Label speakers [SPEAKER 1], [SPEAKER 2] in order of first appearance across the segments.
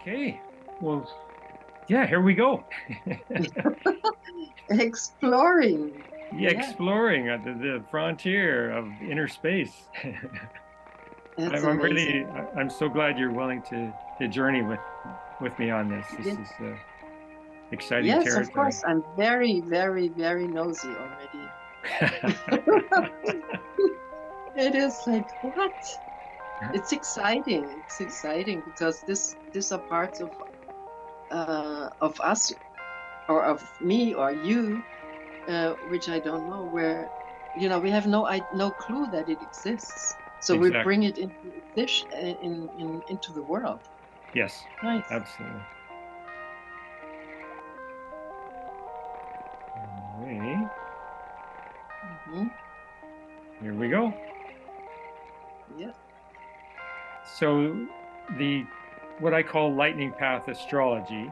[SPEAKER 1] Okay, well, yeah, here we go.
[SPEAKER 2] Exploring.
[SPEAKER 1] Yeah,
[SPEAKER 2] Yeah,
[SPEAKER 1] exploring the frontier of inner space.
[SPEAKER 2] that's
[SPEAKER 1] I'm
[SPEAKER 2] amazing.
[SPEAKER 1] really, I'm so glad you're willing to journey with me on this. This
[SPEAKER 2] Ye-
[SPEAKER 1] is exciting
[SPEAKER 2] Yes, of
[SPEAKER 1] territory.
[SPEAKER 2] course. I'm very, very, very nosy already. It is like, what? It's exciting. It's exciting because these are parts of us or of me or you, which I don't know, where we have no clue that it exists. So we bring
[SPEAKER 1] Exactly.
[SPEAKER 2] it into this into the world.
[SPEAKER 1] Yes,
[SPEAKER 2] Nice.
[SPEAKER 1] absolutely. Okay,
[SPEAKER 2] Hmm.
[SPEAKER 1] here we go.
[SPEAKER 2] Yeah.
[SPEAKER 1] So the what I call lightning path astrology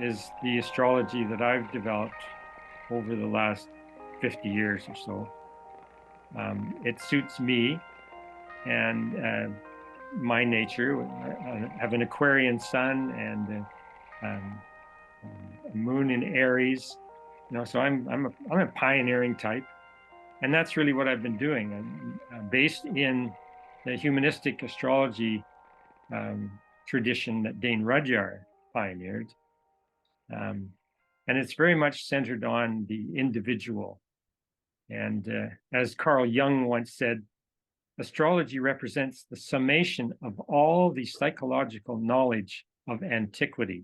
[SPEAKER 1] is the astrology that I've developed over the last 50 years or so. It suits me and my nature. I have an Aquarian sun and a moon in Aries. So I'm a pioneering type, and that's really what I've been doing. I'm based in the humanistic astrology tradition that Dane Rudyard pioneered, um, and it's very much centered on the individual. And as Carl Jung once said, astrology represents the summation of all the psychological knowledge of antiquity.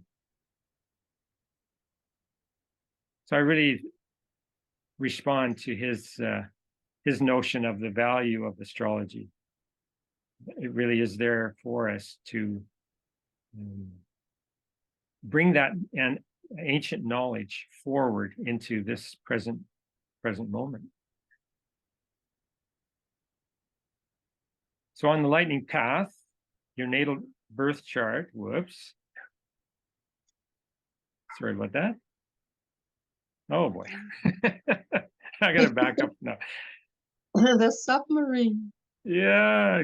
[SPEAKER 1] So I really respond to his notion of the value of astrology. It really is there for us to um, bring that and ancient knowledge forward into this present moment. So on the lightning path, your natal birth chart, whoops, sorry about that. Oh boy. I gotta back up now.
[SPEAKER 2] The submarine.
[SPEAKER 1] Yeah,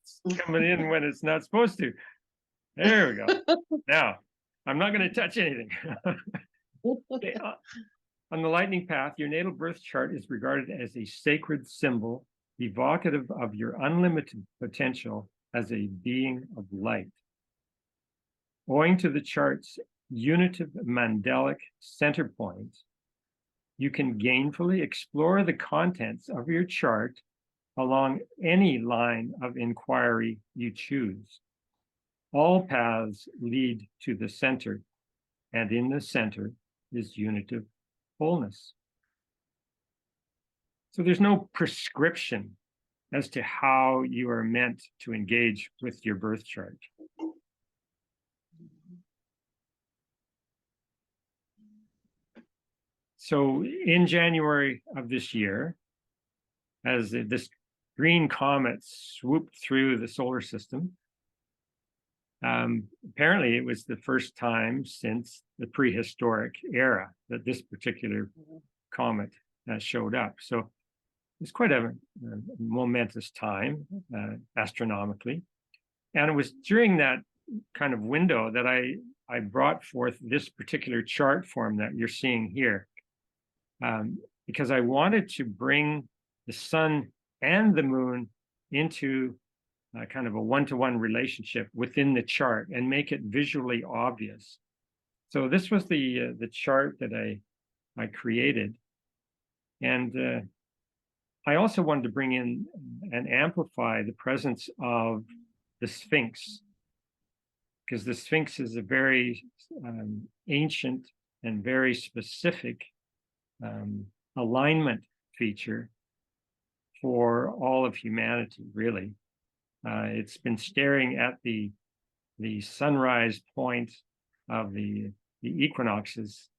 [SPEAKER 1] it's coming in when it's not supposed to. There we go. Now, I'm not going to touch anything. Okay, on the lightning path, your natal birth chart is regarded as a sacred symbol, evocative of your unlimited potential as a being of light. Owing to the chart's unitive mandalic center point, you can gainfully explore the contents of your chart along any line of inquiry you choose. All paths lead to the center, and in the center is unitive wholeness. So there's no prescription as to how you are meant to engage with your birth chart. So in January of this year, as this green comet swooped through the solar system, apparently it was the first time since the prehistoric era that this particular comet showed up. So it's quite a momentous time astronomically. And it was during that kind of window that I brought forth this particular chart form that you're seeing here, because I wanted to bring the sun and the moon into kind of a one-to-one relationship within the chart and make it visually obvious. So this was the chart that I created, and I also wanted to bring in and amplify the presence of the Sphinx, because the Sphinx is a very ancient and very specific um, alignment feature for all of humanity, really. It's been staring at the sunrise point of the equinoxes,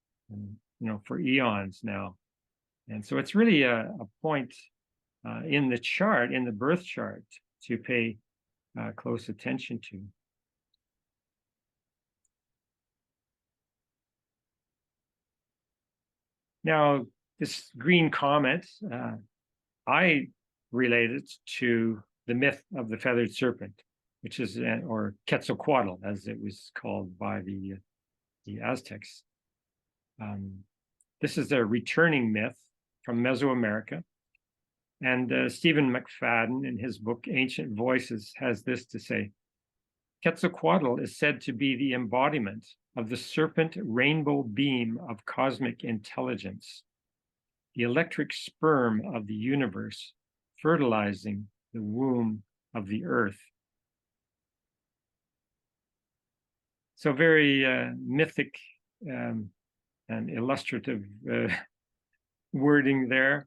[SPEAKER 1] for eons now. And so it's really a point in the chart, in the birth chart, to pay close attention to. Now, this green comet, I relate it to the myth of the feathered serpent. which is, or Quetzalcoatl, as it was called by the Aztecs. This is a returning myth from Mesoamerica. And Stephen McFadden, in his book, Ancient Voices, has this to say: Quetzalcoatl is said to be the embodiment of the serpent rainbow beam of cosmic intelligence, the electric sperm of the universe, fertilizing the womb of the earth. So very mythic and illustrative wording there.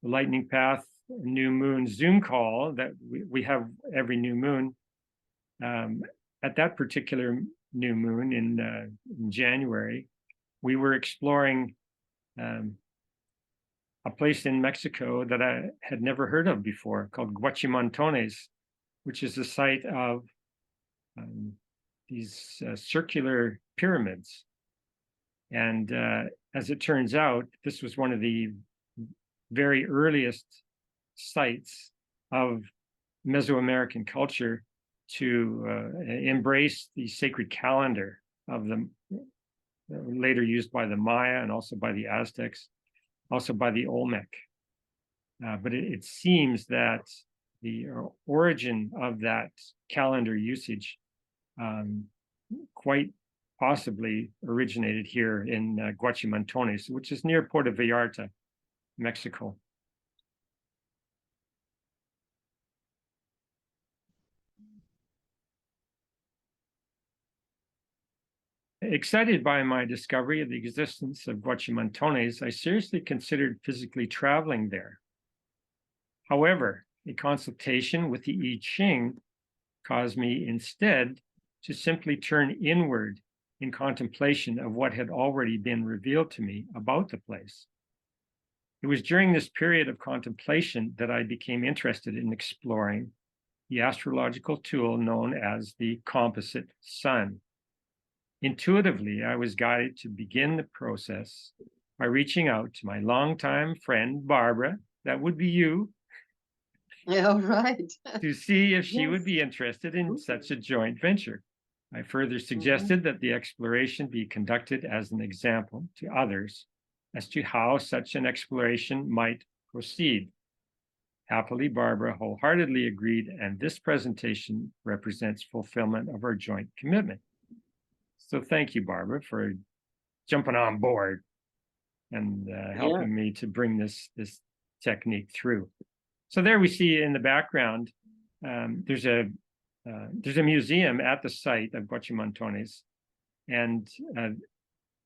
[SPEAKER 1] The lightning path, new moon Zoom call that we have every new moon. At that particular new moon in January, we were exploring a place in Mexico that I had never heard of before, called Guachimontones, which is the site of these circular pyramids. And as it turns out, this was one of the very earliest sites of Mesoamerican culture to embrace the sacred calendar of the later used by the Maya and also by the Aztecs, also by the Olmec. But it seems that the origin of that calendar usage quite possibly originated here in Guachimontones, which is near Puerto Vallarta, Mexico. Excited by my discovery of the existence of Guachimontones, I seriously considered physically traveling there. However, a consultation with the I Ching caused me instead to simply turn inward in contemplation of what had already been revealed to me about the place. It was during this period of contemplation that I became interested in exploring the astrological tool known as the composite sun. Intuitively, I was guided to begin the process by reaching out to my longtime friend, Barbara, that would be you,
[SPEAKER 2] Yeah, right.
[SPEAKER 1] to see if she
[SPEAKER 2] Yes.
[SPEAKER 1] would be interested in such a joint venture. I further suggested that the exploration be conducted as an example to others as to how such an exploration might proceed. Happily, Barbara wholeheartedly agreed, and this presentation represents fulfillment of our joint commitment. So thank you, Barbara, for jumping on board and helping me to bring this technique through. So there we see in the background, there's a museum at the site of Guachimontones, and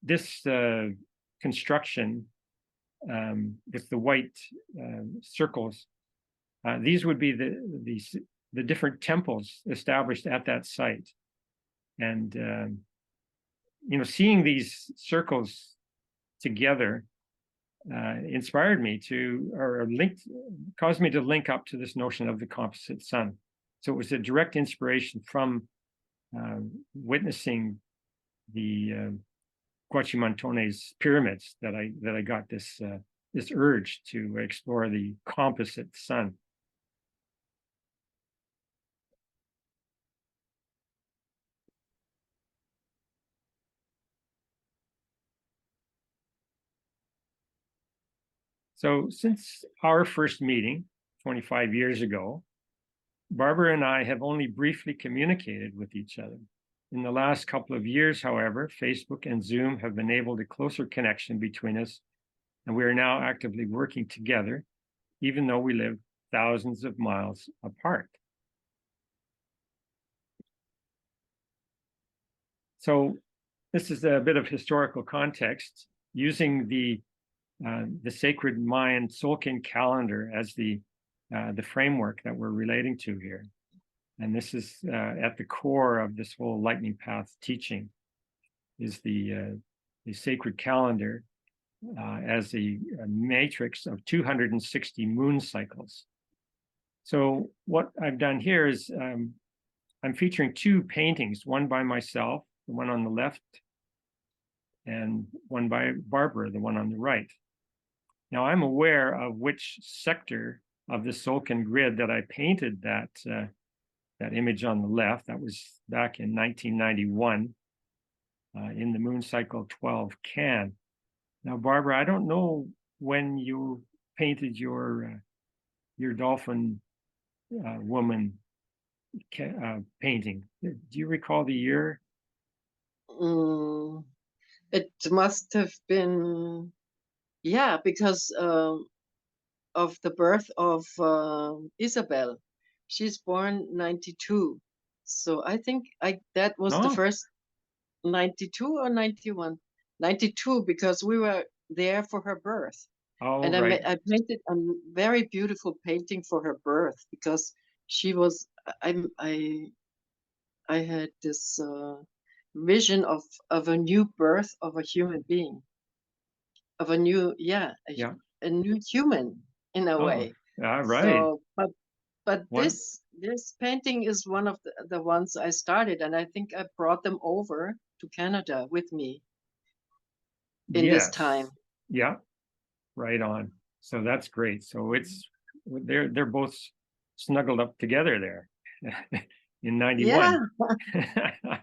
[SPEAKER 1] this construction with the white circles, these would be the different temples established at that site. And seeing these circles together inspired me to, caused me to link up to this notion of the composite sun. So it was a direct inspiration from witnessing the Guachimontones pyramids that I got this urge to explore the composite sun. So since our first meeting 25 years ago, Barbara and I have only briefly communicated with each other. In the last couple of years, however, Facebook and Zoom have enabled a closer connection between us, and we are now actively working together, even though we live thousands of miles apart. So this is a bit of historical context, using the sacred Mayan Tzolk'in calendar as the framework that we're relating to here. And this is at the core of this whole lightning path teaching, is the sacred calendar as a matrix of 260 moon cycles. So what I've done here is I'm featuring two paintings, one by myself, the one on the left, and one by Barbara, the one on the right. Now I'm aware of which sector of the Solkin grid that I painted that that image on the left. That was back in 1991 in the moon cycle 12 can. Now, Barbara, I don't know when you painted your dolphin woman painting. Do you recall the year?
[SPEAKER 2] It must have been, yeah, because of the birth of Isabel. She's born 92. So I think that was the first 92 or 91? 92, because we were there for her birth.
[SPEAKER 1] Oh,
[SPEAKER 2] and
[SPEAKER 1] right.
[SPEAKER 2] I painted a very beautiful painting for her birth, because she was, I had this vision of a new birth of a human being, of a new, a new human in a way.
[SPEAKER 1] Right.
[SPEAKER 2] So, but this painting is one of the ones I started, and I think I brought them over to Canada with me in this time.
[SPEAKER 1] Yeah, right on. So that's great. So it's they're both snuggled up together there in 91.
[SPEAKER 2] Yeah,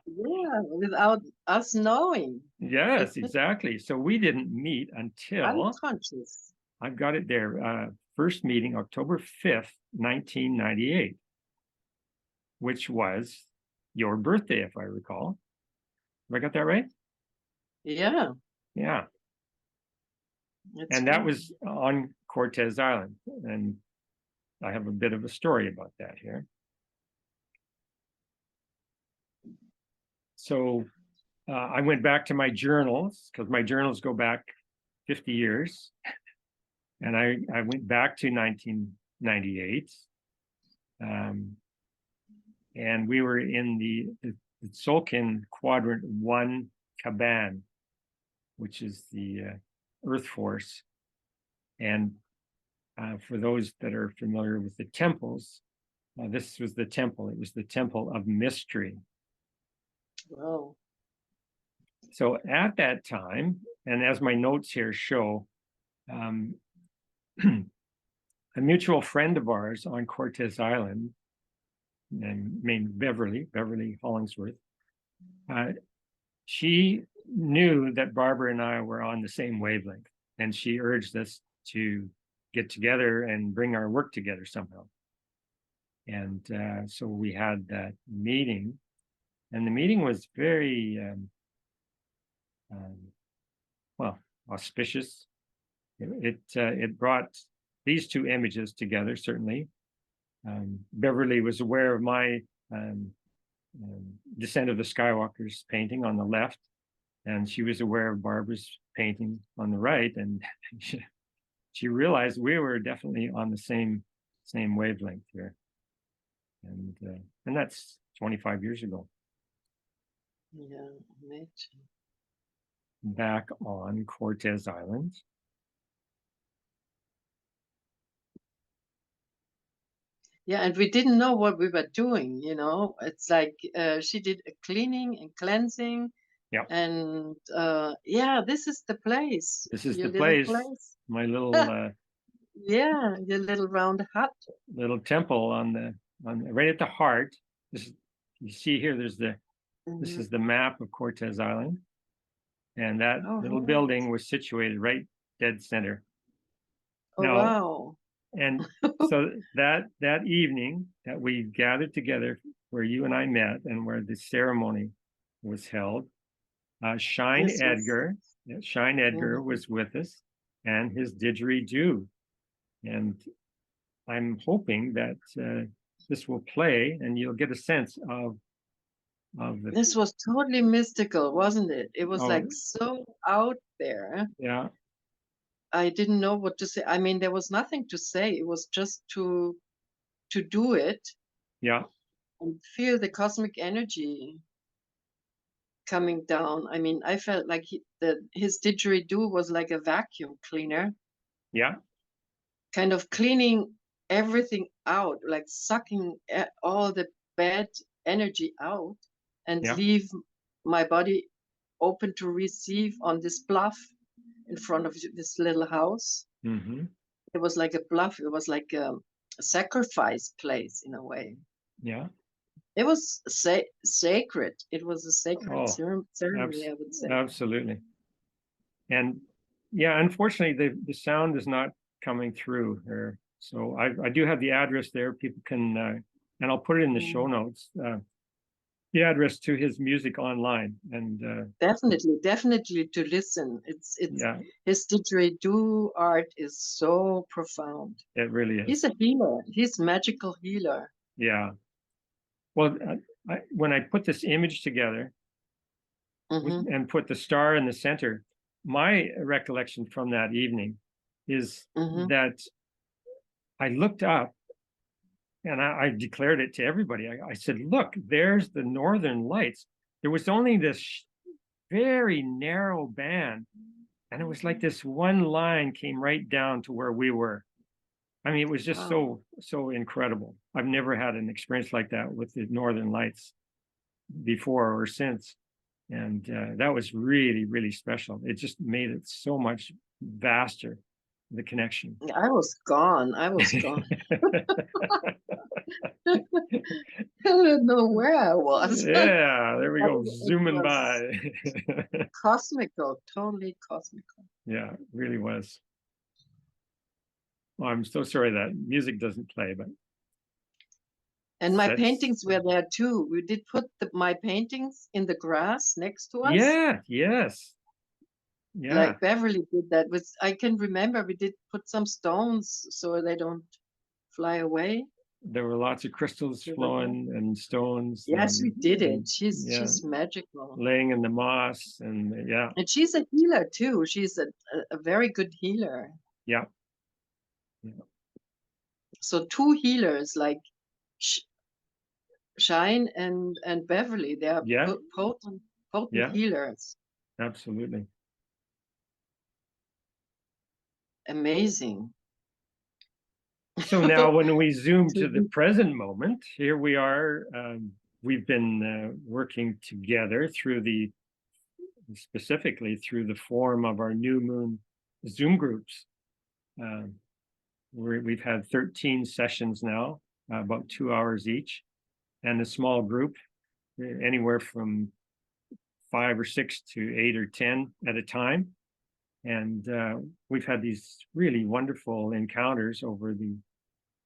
[SPEAKER 2] without us knowing.
[SPEAKER 1] Yes, exactly. So we didn't meet until
[SPEAKER 2] unconscious.
[SPEAKER 1] I've got it there. First meeting October 5th, 1998, which was your birthday, if I recall. Have I got that right?
[SPEAKER 2] Yeah.
[SPEAKER 1] Yeah. And that was on Cortez Island. And I have a bit of a story about that here. So I went back to my journals, because my journals go back 50 years. And I went back to 1998. And we were in the Tzolk'in Quadrant 1 Caban, which is the Earth Force. And for those that are familiar with the temples, this was the temple. It was the Temple of Mystery.
[SPEAKER 2] Wow.
[SPEAKER 1] So at that time, and as my notes here show, a mutual friend of ours on Cortez Island, named Beverly Hollingsworth, she knew that Barbara and I were on the same wavelength, and she urged us to get together and bring our work together somehow. And so we had that meeting, and the meeting was very well, auspicious. It brought these two images together, certainly. Beverly was aware of my Descent of the Skywalkers painting on the left, and she was aware of Barbara's painting on the right, and she realized we were definitely on the same wavelength here. And that's 25 years ago.
[SPEAKER 2] Yeah, amazing.
[SPEAKER 1] Back on Cortez Island.
[SPEAKER 2] Yeah, and we didn't know what we were doing, you know. It's like she did a cleaning and cleansing.
[SPEAKER 1] Yeah.
[SPEAKER 2] And yeah, this is the place.
[SPEAKER 1] This is the place. My little
[SPEAKER 2] yeah, your little round hut.
[SPEAKER 1] Little temple on right at the heart. You see here, there's this is the map of Cortez Island. And that little building was situated right dead center.
[SPEAKER 2] Oh, now, wow.
[SPEAKER 1] And so that evening that we gathered together, where you and I met and where the ceremony was held, Shine Edgar was with us, and his didgeridoo. And I'm hoping that this will play and you'll get a sense of
[SPEAKER 2] this was totally mystical, wasn't it? It was like so out there.
[SPEAKER 1] Yeah.
[SPEAKER 2] I didn't know what to say. I mean, there was nothing to say. It was just to do it.
[SPEAKER 1] Yeah.
[SPEAKER 2] And feel the cosmic energy coming down. I mean, I felt like his didgeridoo was like a vacuum cleaner.
[SPEAKER 1] Yeah.
[SPEAKER 2] Kind of cleaning everything out, like sucking all the bad energy out and leave my body open to receive on this bluff in front of this little house.
[SPEAKER 1] Mm-hmm.
[SPEAKER 2] It was like a bluff. It was like sacrifice place in a way.
[SPEAKER 1] Yeah.
[SPEAKER 2] It was sacred. It was a sacred
[SPEAKER 1] Oh,
[SPEAKER 2] ceremony, I would say.
[SPEAKER 1] absolutely. And yeah, unfortunately, the sound is not coming through here. So I do have the address there. People can, and I'll put it in the show notes, the address to his music online. And
[SPEAKER 2] definitely to listen. It's
[SPEAKER 1] yeah,
[SPEAKER 2] his didgeridoo art is so profound.
[SPEAKER 1] it really is.
[SPEAKER 2] He's a healer. He's magical healer.
[SPEAKER 1] Yeah. Well, when I put this image together and put the star in the center, my recollection from that evening is that I looked up and I declared it to everybody. I said, look, there's the Northern Lights. There was only this very narrow band, and it was like this one line came right down to where we were. I mean, it was just so incredible. I've never had an experience like that with the Northern Lights before or since. And that was really, really special. It just made it so much vaster, the connection.
[SPEAKER 2] I was gone. I don't know where I was.
[SPEAKER 1] Yeah, there we go, zooming by.
[SPEAKER 2] Cosmical, totally cosmical.
[SPEAKER 1] Yeah, it really was. Oh, I'm so sorry that music doesn't play, but.
[SPEAKER 2] And my paintings were there too. We did put my paintings in the grass next to us.
[SPEAKER 1] Yeah, yes. Yeah.
[SPEAKER 2] Like Beverly did that. I can remember we did put some stones so they don't fly away.
[SPEAKER 1] There were lots of crystals flowing and stones.
[SPEAKER 2] Yes, we did it. She's magical.
[SPEAKER 1] Laying in the moss and yeah.
[SPEAKER 2] And she's a healer too. She's a very good healer.
[SPEAKER 1] Yeah.
[SPEAKER 2] So two healers like Shine and Beverly. They are potent healers.
[SPEAKER 1] Absolutely.
[SPEAKER 2] Amazing.
[SPEAKER 1] So now when we zoom to the present moment, here we are. We've been working together specifically through the form of our new moon Zoom groups. We've had 13 sessions now, about 2 hours each, and a small group, anywhere from 5 or 6 to 8 or 10 at a time. And we've had these really wonderful encounters over the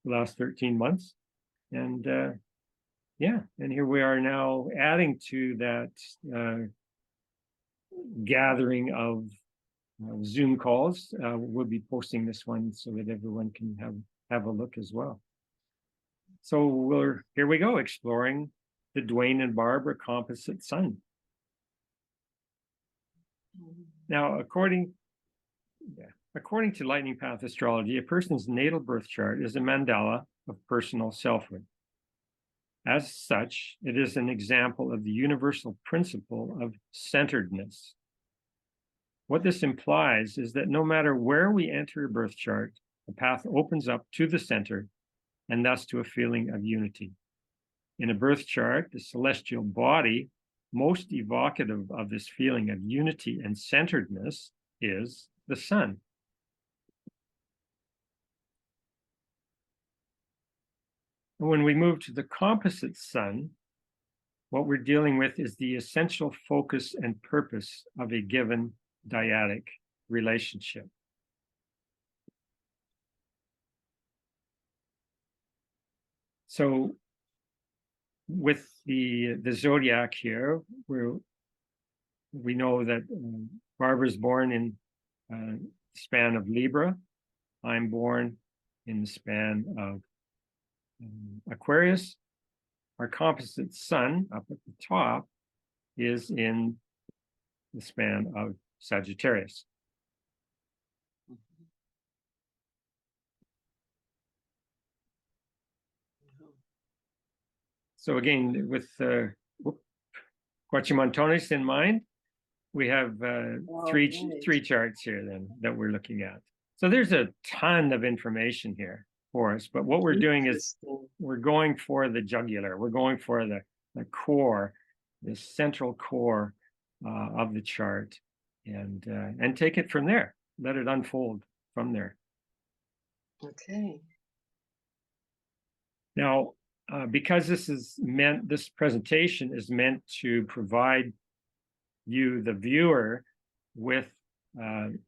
[SPEAKER 1] last 13 months. And yeah, and here we are now adding to that gathering of Zoom calls. We'll be posting this one so that everyone can have a look as well. So here we go, exploring the Dwayne and Barbara composite sun. Now, according to Lightning Path astrology, a person's natal birth chart is a mandala of personal selfhood. As such, it is an example of the universal principle of centeredness. What this implies is that no matter where we enter a birth chart, the path opens up to the center and thus to a feeling of unity. In a birth chart, the celestial body most evocative of this feeling of unity and centeredness is the sun. When we move to the composite sun, what we're dealing with is the essential focus and purpose of a given dyadic relationship. So with the zodiac here, we know that Barbara's born in the span of Libra. I'm born in the span of Aquarius. Our composite sun up at the top is in the span of Sagittarius. So again, with Quachimontones in mind, we have three charts here then that we're looking at. So there's a ton of information here for us, but what we're doing is we're going for the jugular. We're going for the core, the central core of the chart, and take it from there. Let it unfold from there.
[SPEAKER 2] Okay.
[SPEAKER 1] Now, because this presentation is meant to provide you, the viewer, with the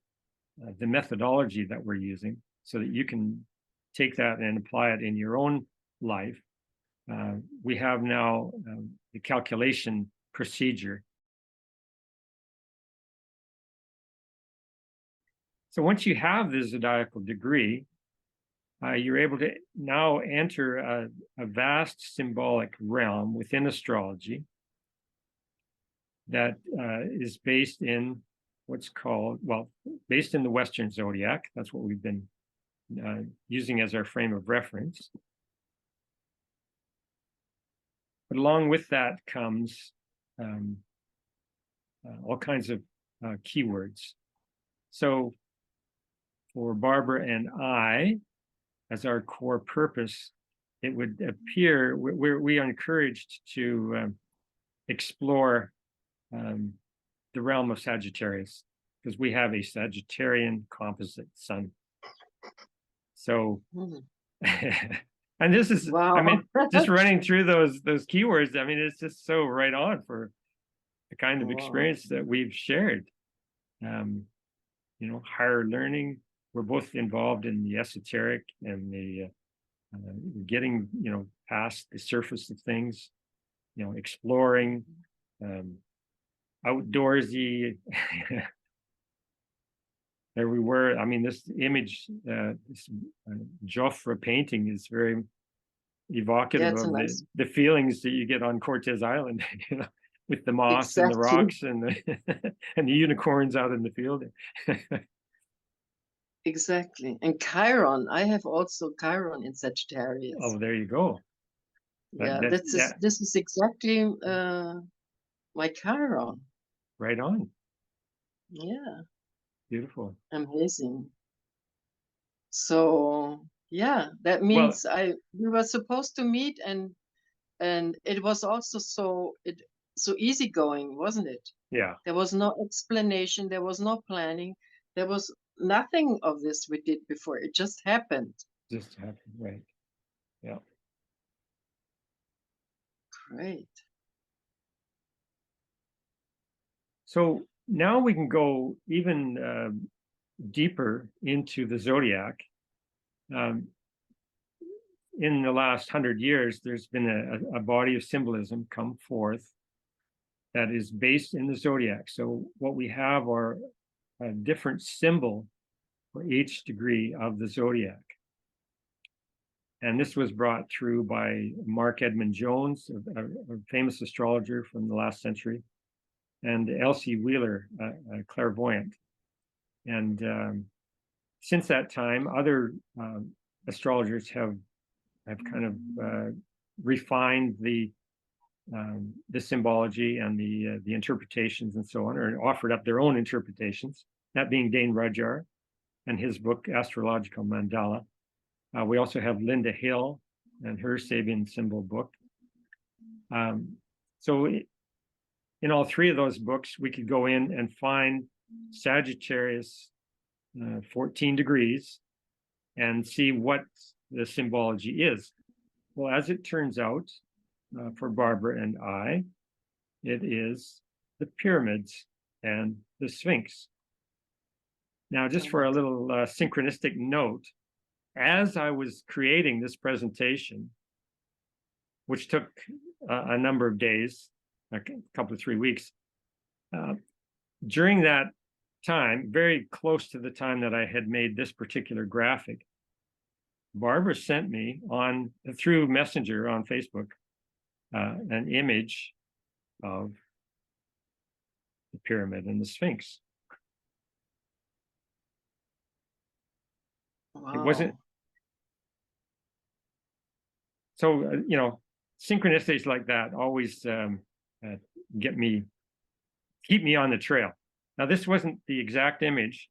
[SPEAKER 1] methodology that we're using so that you can take that and apply it in your own life. We have now the calculation procedure. So once you have the zodiacal degree, you're able to now enter a vast symbolic realm within astrology that is based in what's called, well, based in the Western zodiac. That's what we've been using as our frame of reference. But along with that comes all kinds of keywords. So for Barbara and I, as our core purpose, it would appear we are encouraged to explore the realm of Sagittarius, because we have a Sagittarian composite sun. So, and this is,
[SPEAKER 2] wow.
[SPEAKER 1] I mean, just running through those keywords, I mean, it's just so right on for the kind of experience that we've shared. You know, higher learning. We're both involved in the esoteric and the getting, you know, past the surface of things, you know, exploring, outdoorsy. There we were. I mean, this image, this Joffre painting is very evocative of the feelings that you get on Cortez Island, you know, with the moss and the rocks and the and the unicorns out in the field.
[SPEAKER 2] Exactly. And Chiron, I have also Chiron in Sagittarius.
[SPEAKER 1] Oh, there you go.
[SPEAKER 2] Yeah, this is exactly my Chiron.
[SPEAKER 1] Right on.
[SPEAKER 2] Yeah.
[SPEAKER 1] Beautiful.
[SPEAKER 2] Amazing. So yeah, that means we were supposed to meet, and it was also so easygoing, wasn't it?
[SPEAKER 1] Yeah.
[SPEAKER 2] There was no explanation, there was no planning, there was nothing of this we did before. It just happened.
[SPEAKER 1] Just happened, right? Yeah.
[SPEAKER 2] Great.
[SPEAKER 1] So now we can go even deeper into the zodiac. In the last 100 years, there's been a body of symbolism come forth that is based in the zodiac. So what we have are a different symbol for each degree of the zodiac. And this was brought through by Mark Edmund Jones, a famous astrologer from the last century, and Elsie Wheeler, a clairvoyant. And since that time, other astrologers have kind of refined the symbology and the interpretations and so on, or offered up their own interpretations. That being Dane Rudhyar and his book Astrological Mandala. We also have Linda Hill and her Sabian symbol book. So in all three of those books, we could go in and find Sagittarius 14 degrees and see what the symbology is. Well, as it turns out, for Barbara and I, it is the pyramids and the Sphinx. Now, just for a little synchronistic note, as I was creating this presentation, which took a number of days, a couple of 3 weeks, during that time, very close to the time that I had made this particular graphic, Barbara sent me through Messenger on Facebook an image of the pyramid and the Sphinx.
[SPEAKER 2] Wow.
[SPEAKER 1] It wasn't. So, you know, synchronicities like that always keep me on the trail. Now, this wasn't the exact image.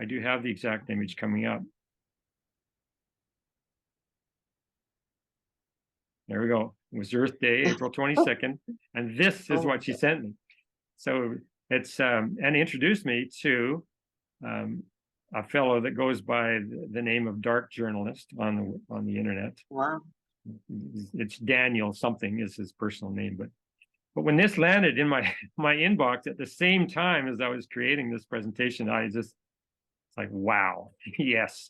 [SPEAKER 1] I do have the exact image coming up. There we go. It was Earth Day, April 22nd. And this is what she sent me. So it's, and introduced me to a fellow that goes by the name of Dark Journalist on the internet.
[SPEAKER 2] Wow.
[SPEAKER 1] It's Daniel something is his personal name, but when this landed in my inbox at the same time as I was creating this presentation, it's like, wow, yes.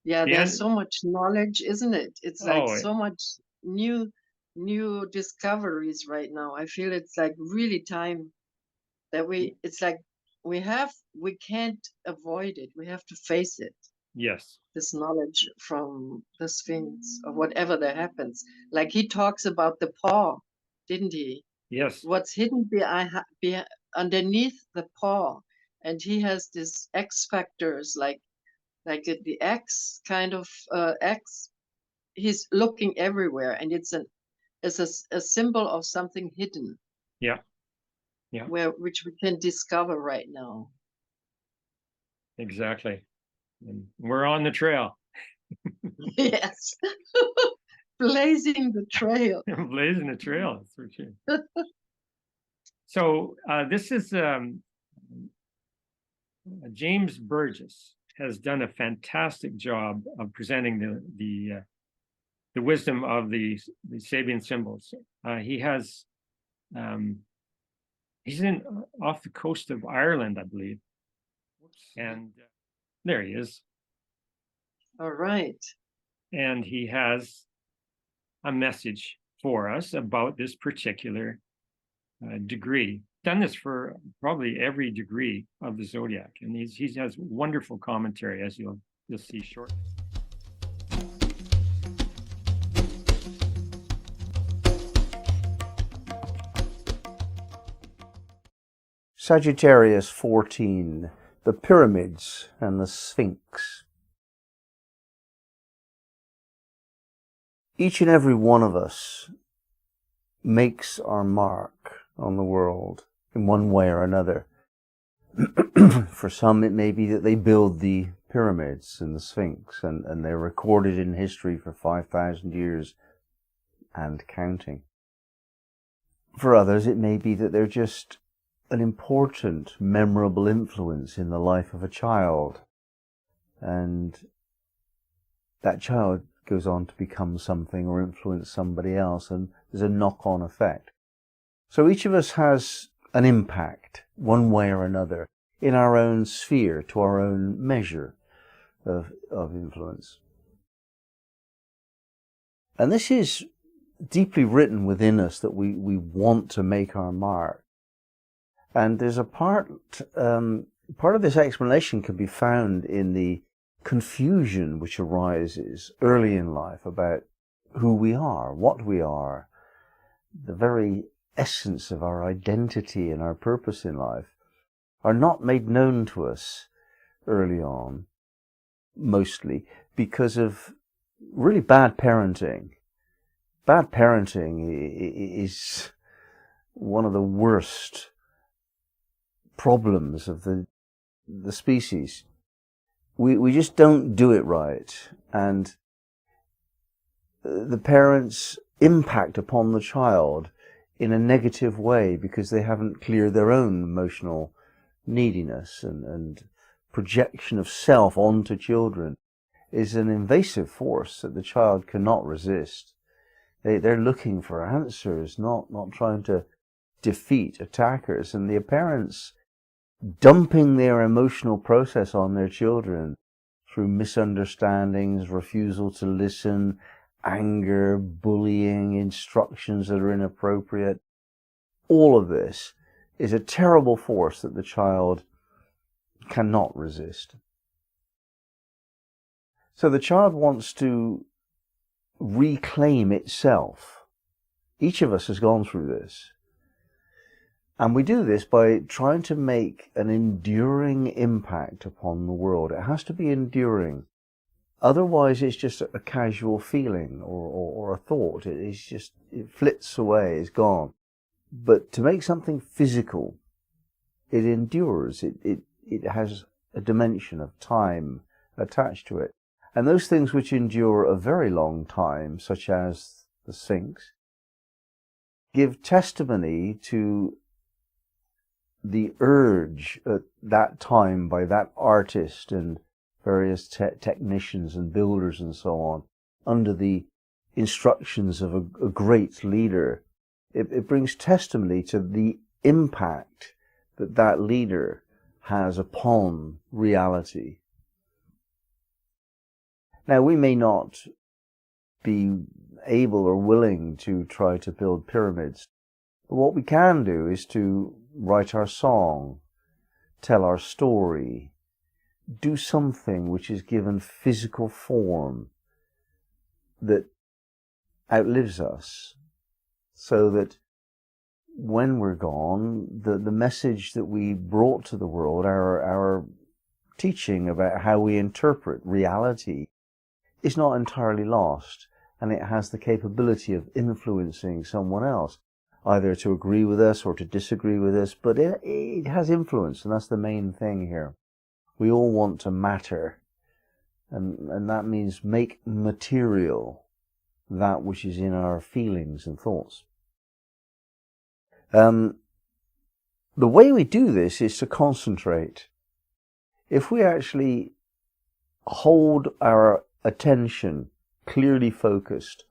[SPEAKER 2] Yeah,
[SPEAKER 1] The
[SPEAKER 2] there's
[SPEAKER 1] end,
[SPEAKER 2] so much knowledge, isn't it? It's like
[SPEAKER 1] oh,
[SPEAKER 2] so much new discoveries right now. I feel it's like really time that it's like we can't avoid it. We have to face it.
[SPEAKER 1] yes,
[SPEAKER 2] This knowledge from the Sphinx or whatever that happens. Like he talks about the paw, didn't he?
[SPEAKER 1] yes,
[SPEAKER 2] What's hidden underneath the paw, and he has this X factors like the X kind of X. He's looking everywhere, and it's a symbol of something hidden,
[SPEAKER 1] yeah, yeah,
[SPEAKER 2] which we can discover right now.
[SPEAKER 1] exactly. And we're on the trail.
[SPEAKER 2] Yes, blazing the trail.
[SPEAKER 1] Blazing a trail, that's for sure. So this is James Burgess has done a fantastic job of presenting the wisdom of the Sabian symbols. He has he's in off the coast of Ireland, I believe, and there he is.
[SPEAKER 2] All right.
[SPEAKER 1] And he has a message for us about this particular degree. Done this for probably every degree of the zodiac, and he has wonderful commentary, as you'll see shortly.
[SPEAKER 3] Sagittarius 14, the pyramids and the Sphinx. Each and every one of us makes our mark on the world in one way or another. For some, it may be that they build the pyramids and the Sphinx, and they're recorded in history for 5,000 years and counting. For others, it may be that they're just an important, memorable influence in the life of a child, and that child goes on to become something or influence somebody else, and there's a knock-on effect. So each of us has an impact, one way or another, in our own sphere, to our own measure of influence. And this is deeply written within us, that we want to make our mark. And there's a part of this explanation can be found in the confusion which arises early in life about who we are, what we are, the very essence of our identity and our purpose in life are not made known to us early on, mostly because of really bad parenting. Bad parenting is one of the worst problems of the species. We just don't do it right, and the parents impact upon the child in a negative way because they haven't cleared their own emotional neediness, and projection of self onto children is an invasive force that the child cannot resist. They're looking for answers, not trying to defeat attackers, and the parents dumping their emotional process on their children through misunderstandings, refusal to listen, anger, bullying, instructions that are inappropriate. All of this is a terrible force that the child cannot resist. So the child wants to reclaim itself. Each of us has gone through this. And we do this by trying to make an enduring impact upon the world. It has to be enduring. Otherwise, it's just a casual feeling or a thought. It flits away, it's gone. But to make something physical, it endures. It has a dimension of time attached to it. And those things which endure a very long time, such as the Sphinx, give testimony to the urge at that time by that artist and various technicians and builders and so on, under the instructions of a great leader. It brings testimony to the impact that that leader has upon reality. Now, we may not be able or willing to try to build pyramids, but what we can do is to write our song, tell our story, do something which is given physical form that outlives us, so that when we're gone, the message that we brought to the world, our teaching about how we interpret reality, is not entirely lost, and it has the capability of influencing someone else, either to agree with us or to disagree with us, but it has influence, and that's the main thing here. We all want to matter, and that means make material that which is in our feelings and thoughts. The way we do this is to concentrate. If we actually hold our attention clearly focused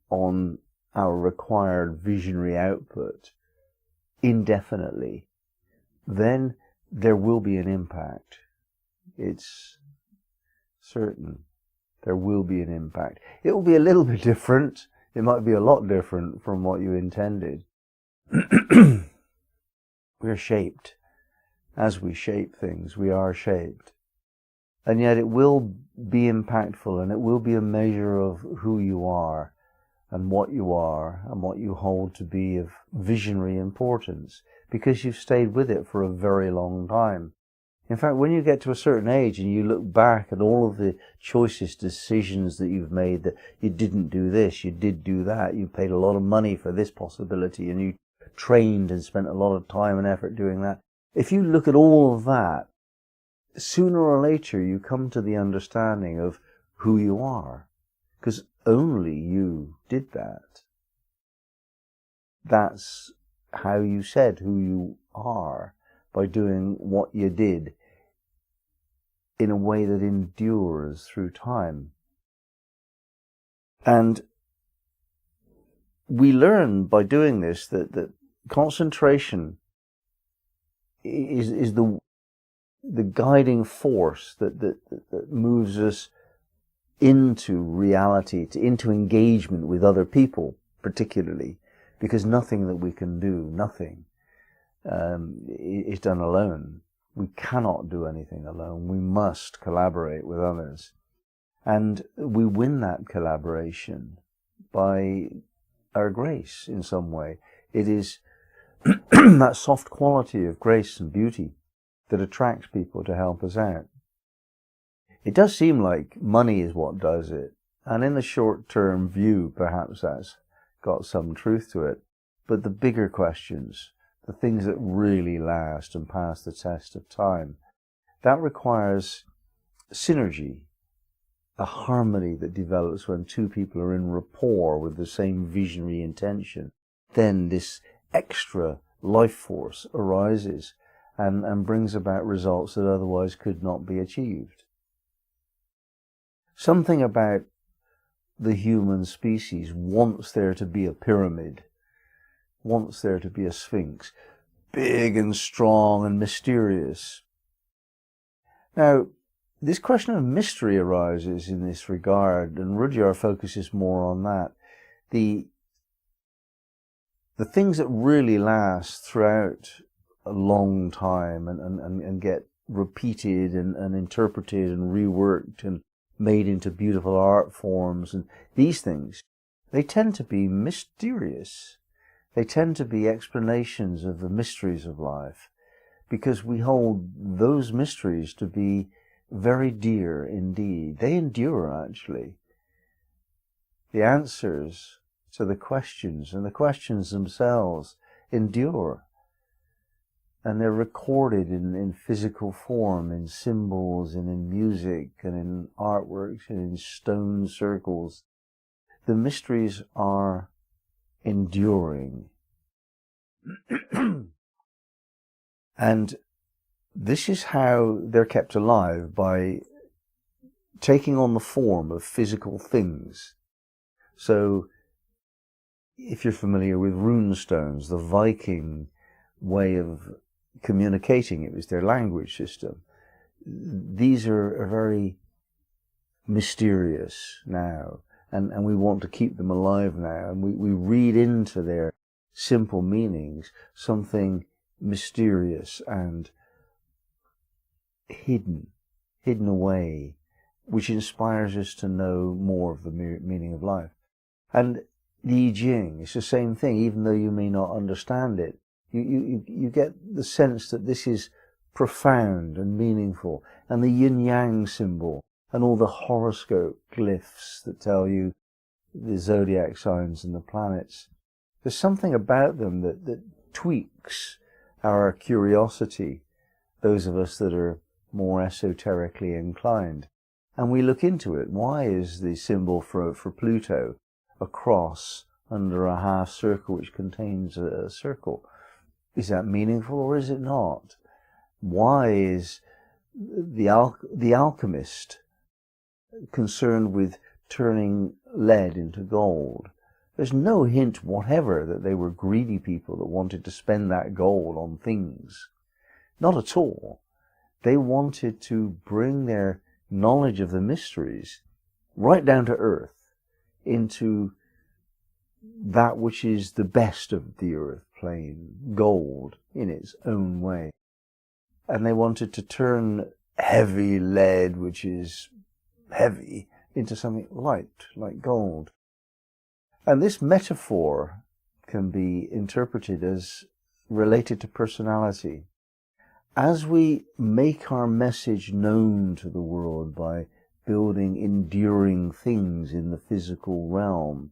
[SPEAKER 3] on our required visionary output indefinitely, then there will be an impact. It's certain. There will be an impact. It will be a little bit different. It might be a lot different from what you intended. We're shaped. As we shape things, we are shaped. And yet it will be impactful, and it will be a measure of who you are and what you hold to be of visionary importance, because you've stayed with it for a very long time. In fact, when you get to a certain age and you look back at all of the choices, decisions that you've made, that you didn't do this, you did do that, you paid a lot of money for this possibility, and you trained and spent a lot of time and effort doing that. If you look at all of that, sooner or later you come to the understanding of who you are, because only you did that. That's how you said who you are, by doing what you did in a way that endures through time. And we learn by doing this that concentration is the guiding force that moves us into reality, into engagement with other people, particularly, because nothing that we can do, nothing, is done alone. We cannot do anything alone. We must collaborate with others. And we win that collaboration by our grace in some way. It is that soft quality of grace and beauty that attracts people to help us out. It does seem like money is what does it, and in the short-term view, perhaps that's got some truth to it. But the bigger questions, the things that really last and pass the test of time, that requires synergy, a harmony that develops when two people are in rapport with the same visionary intention. Then this extra life force arises and brings about results that otherwise could not be achieved. Something about the human species wants there to be a pyramid, wants there to be a sphinx, big and strong and mysterious. Now, this question of mystery arises in this regard, and Rudyard focuses more on that. The things that really last throughout a long time and get repeated and interpreted and reworked and made into beautiful art forms, and these things, they tend to be mysterious. They tend to be explanations of the mysteries of life, because we hold those mysteries to be very dear indeed. They endure, actually. The answers to the questions and the questions themselves endure. And they're recorded in physical form, in symbols and in music and in artworks and in stone circles. The mysteries are enduring. And this is how they're kept alive, by taking on the form of physical things. So if you're familiar with rune stones, the Viking way of communicating, it was their language system. These are very mysterious now, and we want to keep them alive now, and we read into their simple meanings something mysterious and hidden away, which inspires us to know more of the meaning of life. And the I Ching, it's the same thing, even though you may not understand it. You get the sense that this is profound and meaningful. And the yin-yang symbol, and all the horoscope glyphs that tell you the zodiac signs and the planets. There's something about them that tweaks our curiosity, those of us that are more esoterically inclined. And we look into it. Why is the symbol for Pluto a cross under a half circle which contains a circle? Is that meaningful or is it not? Why is the alchemist concerned with turning lead into gold? There's no hint whatever that they were greedy people that wanted to spend that gold on things. Not at all. They wanted to bring their knowledge of the mysteries right down to earth, into that which is the best of the earth plane, gold in its own way. And they wanted to turn heavy lead, which is heavy, into something light, like gold. And this metaphor can be interpreted as related to personality. As we make our message known to the world by building enduring things in the physical realm,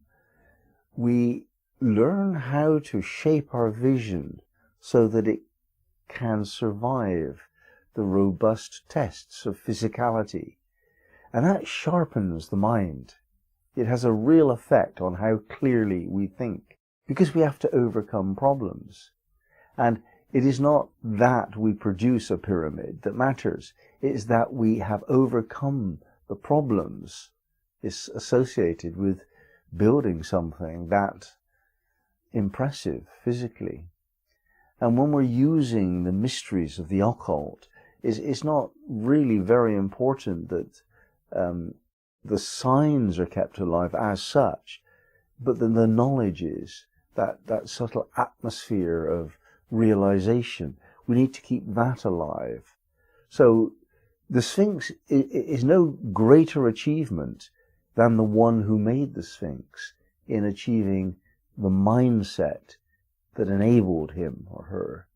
[SPEAKER 3] we learn how to shape our vision so that it can survive the robust tests of physicality. And that sharpens the mind. It has a real effect on how clearly we think, because we have to overcome problems. And it is not that we produce a pyramid that matters. It is that we have overcome the problems associated with building something that impressive physically. And when we're using the mysteries of the occult, it's not really very important that the signs are kept alive as such, but then the knowledge is that subtle atmosphere of realization. We need to keep that alive. So the Sphinx is no greater achievement than the one who made the Sphinx in achieving the mindset that enabled him or her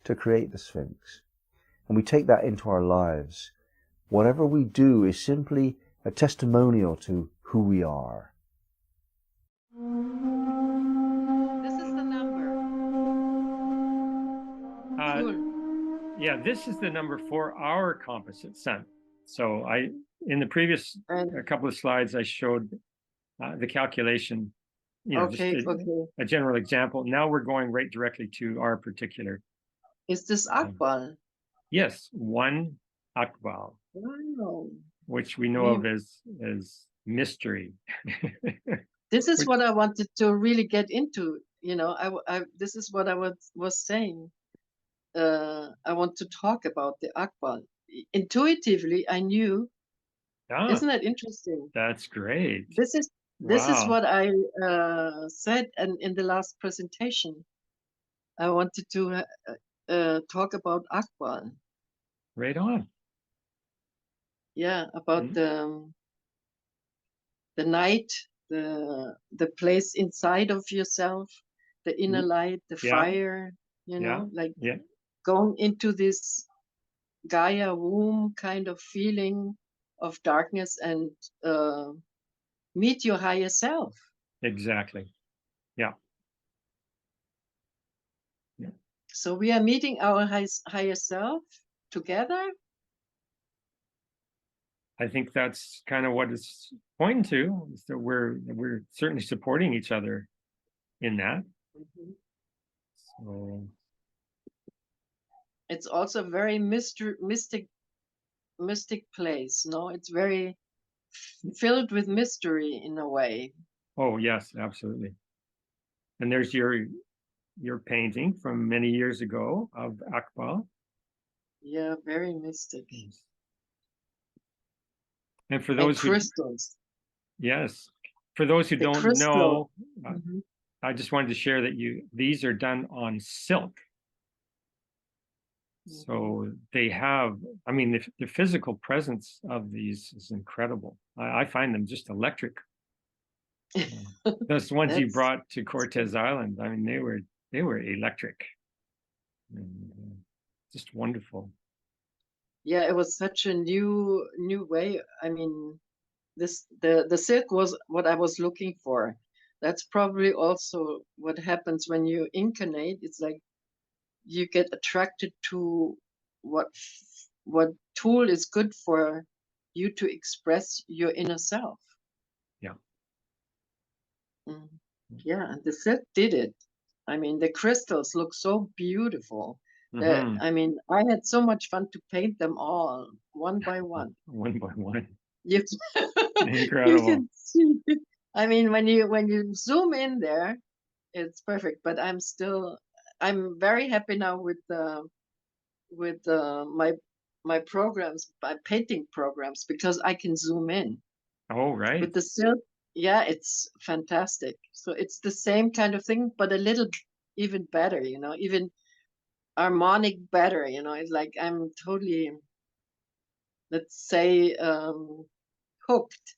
[SPEAKER 3] to create the Sphinx. And we take that into our lives. Whatever we do is simply a testimonial to who we are.
[SPEAKER 2] This is the number.
[SPEAKER 1] Yeah, this is the number for our composite sun. So in the previous couple of slides, I showed the calculation, just a general example. Now we're going right directly to our particular.
[SPEAKER 2] Is this Akbal?
[SPEAKER 1] Yes, one Akbal.
[SPEAKER 2] Wow.
[SPEAKER 1] Which we know of as mystery.
[SPEAKER 2] This is what I wanted to really get into. This is what I was saying. I want to talk about the Akbal. Intuitively, I knew. Isn't that interesting?
[SPEAKER 1] That's great.
[SPEAKER 2] This is what I said, and in the last presentation, I wanted to talk about Akbal.
[SPEAKER 1] Right on.
[SPEAKER 2] Yeah, about the night, the place inside of yourself, the inner light, the fire. Going into this Gaia womb kind of feeling of darkness and meet your higher self.
[SPEAKER 1] Exactly. Yeah.
[SPEAKER 2] So we are meeting our higher self together.
[SPEAKER 1] I think that's kind of what it's pointing to, is that we're certainly supporting each other in that. So
[SPEAKER 2] it's also a very mystic place. No, it's very filled with mystery in a way.
[SPEAKER 1] Oh, yes, absolutely. And there's your painting from many years ago of Akbal.
[SPEAKER 2] Yeah, very mystic.
[SPEAKER 1] Yes. And for
[SPEAKER 2] And
[SPEAKER 1] those who,
[SPEAKER 2] crystals.
[SPEAKER 1] yes, for those who
[SPEAKER 2] The
[SPEAKER 1] don't
[SPEAKER 2] crystal.
[SPEAKER 1] know, I just wanted to share that these are done on silk. So they have, I mean, the physical presence of these is incredible. I find them just electric. Those ones you
[SPEAKER 2] That's
[SPEAKER 1] brought to Cortez Island, I mean, they were electric and just wonderful.
[SPEAKER 2] yeah, it was such a new way. I mean, the silk was what I was looking for. That's probably also what happens when you incarnate. It's like you get attracted to what what tool is good for you to express your inner self.
[SPEAKER 1] Yeah.
[SPEAKER 2] Yeah, and the silk did it. I mean, the crystals look so beautiful. I mean, I had so much fun to paint them all one by one.
[SPEAKER 1] One by one.
[SPEAKER 2] You, you
[SPEAKER 1] Incredible.
[SPEAKER 2] can see. I mean, when you zoom in there, it's perfect. But I'm very happy now with my programs, my painting programs, because I can zoom in.
[SPEAKER 1] Oh, right.
[SPEAKER 2] With the silk, yeah, it's fantastic. So it's the same kind of thing, but a little even better, even harmonic better, It's like I'm totally, let's say, hooked.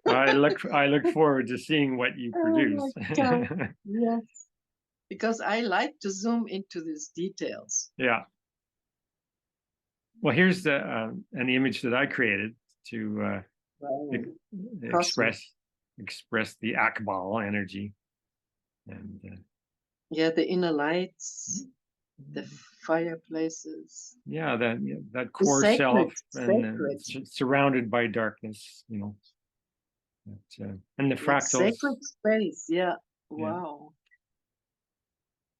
[SPEAKER 1] I look forward to seeing what you
[SPEAKER 2] Oh my
[SPEAKER 1] produce.
[SPEAKER 2] God. Yes. Because I like to zoom into these details.
[SPEAKER 1] Yeah. Well, here's an image that I created to
[SPEAKER 2] Right.
[SPEAKER 1] express the Akbal energy, and
[SPEAKER 2] Yeah, the inner lights, the fireplaces,
[SPEAKER 1] yeah, that
[SPEAKER 2] the
[SPEAKER 1] core self, and
[SPEAKER 2] sacred,
[SPEAKER 1] surrounded by darkness, and the
[SPEAKER 2] like
[SPEAKER 1] fractals.
[SPEAKER 2] sacred space. Yeah.
[SPEAKER 1] Yeah.
[SPEAKER 2] Wow.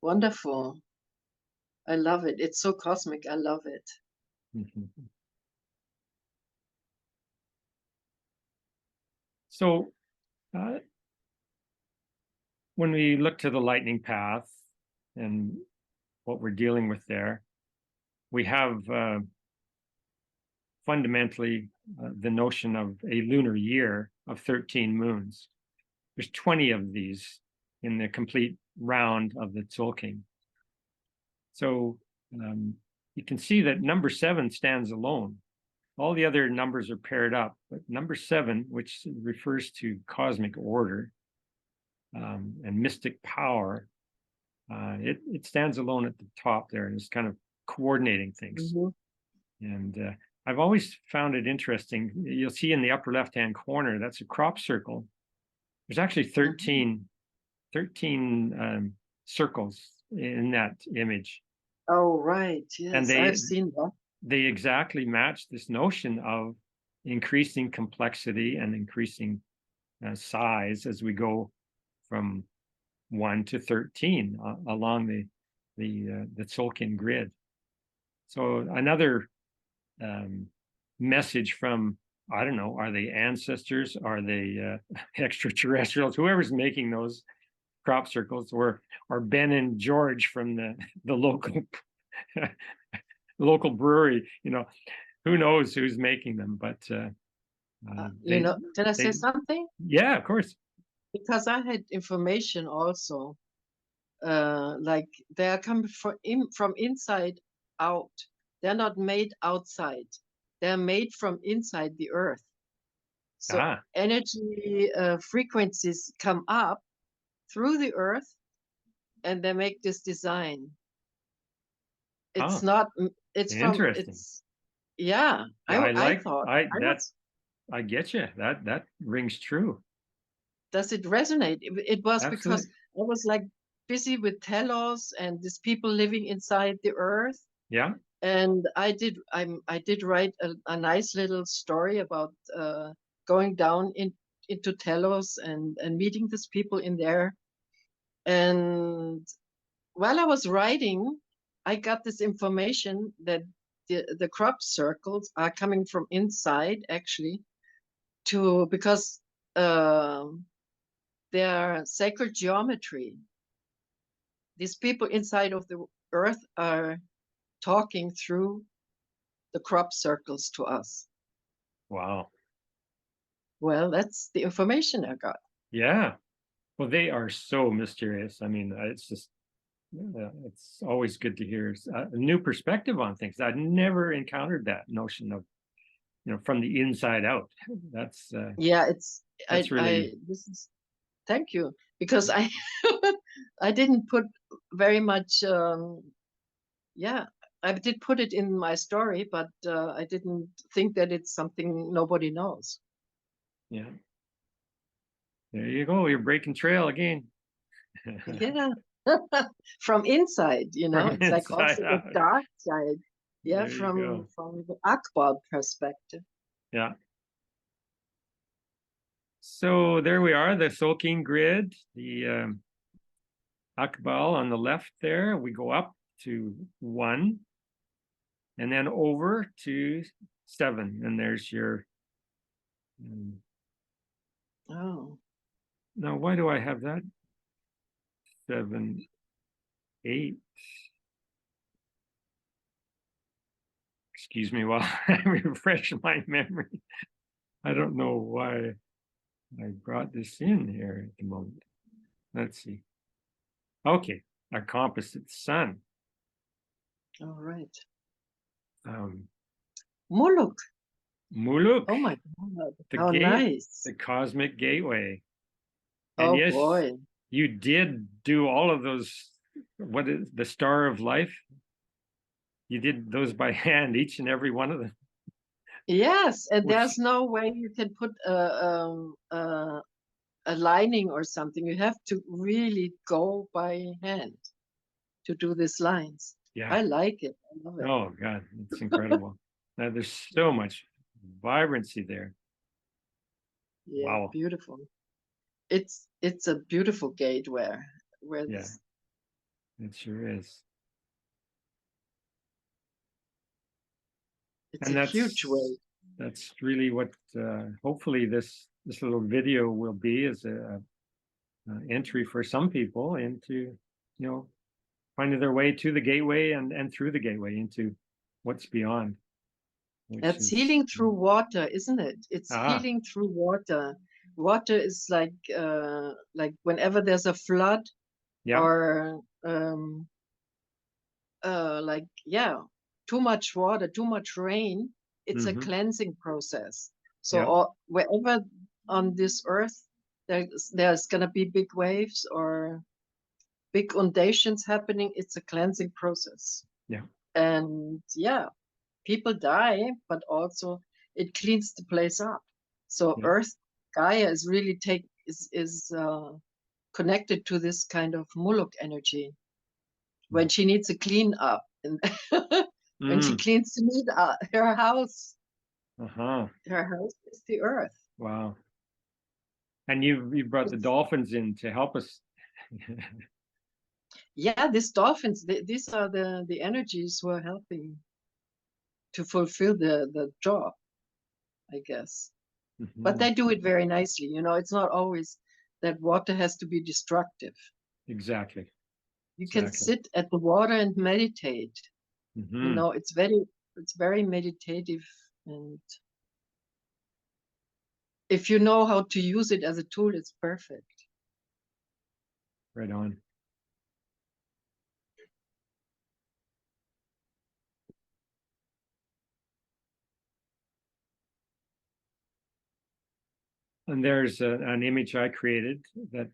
[SPEAKER 2] Wonderful. I love it. It's so cosmic. I love it.
[SPEAKER 1] So when we look to the lightning path and what we're dealing with there, we have fundamentally the notion of a lunar year of 13 moons. There's 20 of these in the complete round of the Tzolk'in. So you can see that number 7 stands alone. All the other numbers are paired up, but number 7, which refers to cosmic order and mystic power, it stands alone at the top there and is kind of coordinating things. And I've always found it interesting. You'll see in the upper left-hand corner, that's a crop circle. There's actually 13 circles in that image.
[SPEAKER 2] Oh, right. Yes,
[SPEAKER 1] And
[SPEAKER 2] I've seen that.
[SPEAKER 1] they exactly match this notion of increasing complexity and increasing size as we go from 1 to 13 along the Tzolk'in grid. So another message from, I don't know, are they ancestors? Are they extraterrestrials? Whoever's making those crop circles, or Ben and George from the local local brewery, who knows who's making them, but
[SPEAKER 2] can I say something?
[SPEAKER 1] Yeah, of course.
[SPEAKER 2] Because I had information also, like they are coming from inside out. They're not made outside. They're made from inside the earth. So energy frequencies come up through the earth, and they make this design. It's not. It's
[SPEAKER 1] interesting.
[SPEAKER 2] Yeah. I thought.
[SPEAKER 1] I get you. That rings true.
[SPEAKER 2] Does it resonate? It was absolutely. Because I was like busy with telos and these people living inside the earth.
[SPEAKER 1] Yeah.
[SPEAKER 2] And I did write a nice little story about going down into telos and meeting these people in there. And while I was writing, I got this information that the crop circles are coming from inside, actually, because their sacred geometry. These people inside of the earth are talking through the crop circles to us.
[SPEAKER 1] Wow.
[SPEAKER 2] Well, that's the information I got.
[SPEAKER 1] Yeah. Well, they are so mysterious. I mean, it's just, it's always good to hear a new perspective on things. I'd never encountered that notion of, from the inside out. That's
[SPEAKER 2] Yeah,
[SPEAKER 1] really,
[SPEAKER 2] this is, thank you, because I I didn't put very much. Yeah, I did put it in my story, but I didn't think that it's something nobody knows.
[SPEAKER 1] yeah. There you go. You're breaking trail again.
[SPEAKER 2] Yeah, from inside,
[SPEAKER 1] From
[SPEAKER 2] it's like
[SPEAKER 1] inside
[SPEAKER 2] also the
[SPEAKER 1] out.
[SPEAKER 2] dark side. Yeah,
[SPEAKER 1] There you go.
[SPEAKER 2] from the Akbar perspective.
[SPEAKER 1] Yeah. So there we are, the Solking grid, the Akbal on the left there. We go up to 1 and then over to 7. And there's your.
[SPEAKER 2] Oh,
[SPEAKER 1] Now, why do I have that? 7, 8. Excuse me while I refresh my memory. I don't know why I brought this in here at the moment. Let's see. Okay, a composite sun.
[SPEAKER 2] all right.
[SPEAKER 1] Muluk.
[SPEAKER 2] Oh my God,
[SPEAKER 1] The
[SPEAKER 2] how nice.
[SPEAKER 1] The cosmic gateway. And
[SPEAKER 2] Oh
[SPEAKER 1] yes,
[SPEAKER 2] boy.
[SPEAKER 1] you did do all of those. What is the star of life? You did those by hand, each and every one of them.
[SPEAKER 2] Yes, and
[SPEAKER 1] Which-
[SPEAKER 2] there's no way you can put a lining or something. You have to really go by hand to do these lines.
[SPEAKER 1] Yeah.
[SPEAKER 2] I like it. I love it.
[SPEAKER 1] Oh God, it's incredible. Now there's so much vibrancy there.
[SPEAKER 2] Yeah,
[SPEAKER 1] Wow.
[SPEAKER 2] beautiful. It's a beautiful gateway where
[SPEAKER 1] Yeah, it sure is.
[SPEAKER 2] it's
[SPEAKER 1] And
[SPEAKER 2] a huge way.
[SPEAKER 1] That's really what hopefully this little video will be, is a entry for some people into, finding their way to the gateway and through the gateway into what's beyond.
[SPEAKER 2] That's healing through water, isn't it? It's healing through water. Water is like whenever there's a flood,
[SPEAKER 1] yeah,
[SPEAKER 2] or too much water, too much rain, it's a cleansing process. So wherever on this earth there's gonna be big waves or big inundations happening, it's a cleansing process.
[SPEAKER 1] Yeah.
[SPEAKER 2] And people die, but also it cleans the place up. So Earth Gaia is really connected to this kind of Muluk energy when she needs a clean up, and when she cleans her house. Her house is the earth.
[SPEAKER 1] Wow. And you brought the dolphins in to help us.
[SPEAKER 2] Yeah, these dolphins, these are the energies who are helping to fulfill the job, I guess. But they do it very nicely. It's not always that water has to be destructive.
[SPEAKER 1] Exactly.
[SPEAKER 2] You can sit at the water and meditate. It's very meditative, and if you know how to use it as a tool, it's perfect.
[SPEAKER 1] Right on. And there's an image I created that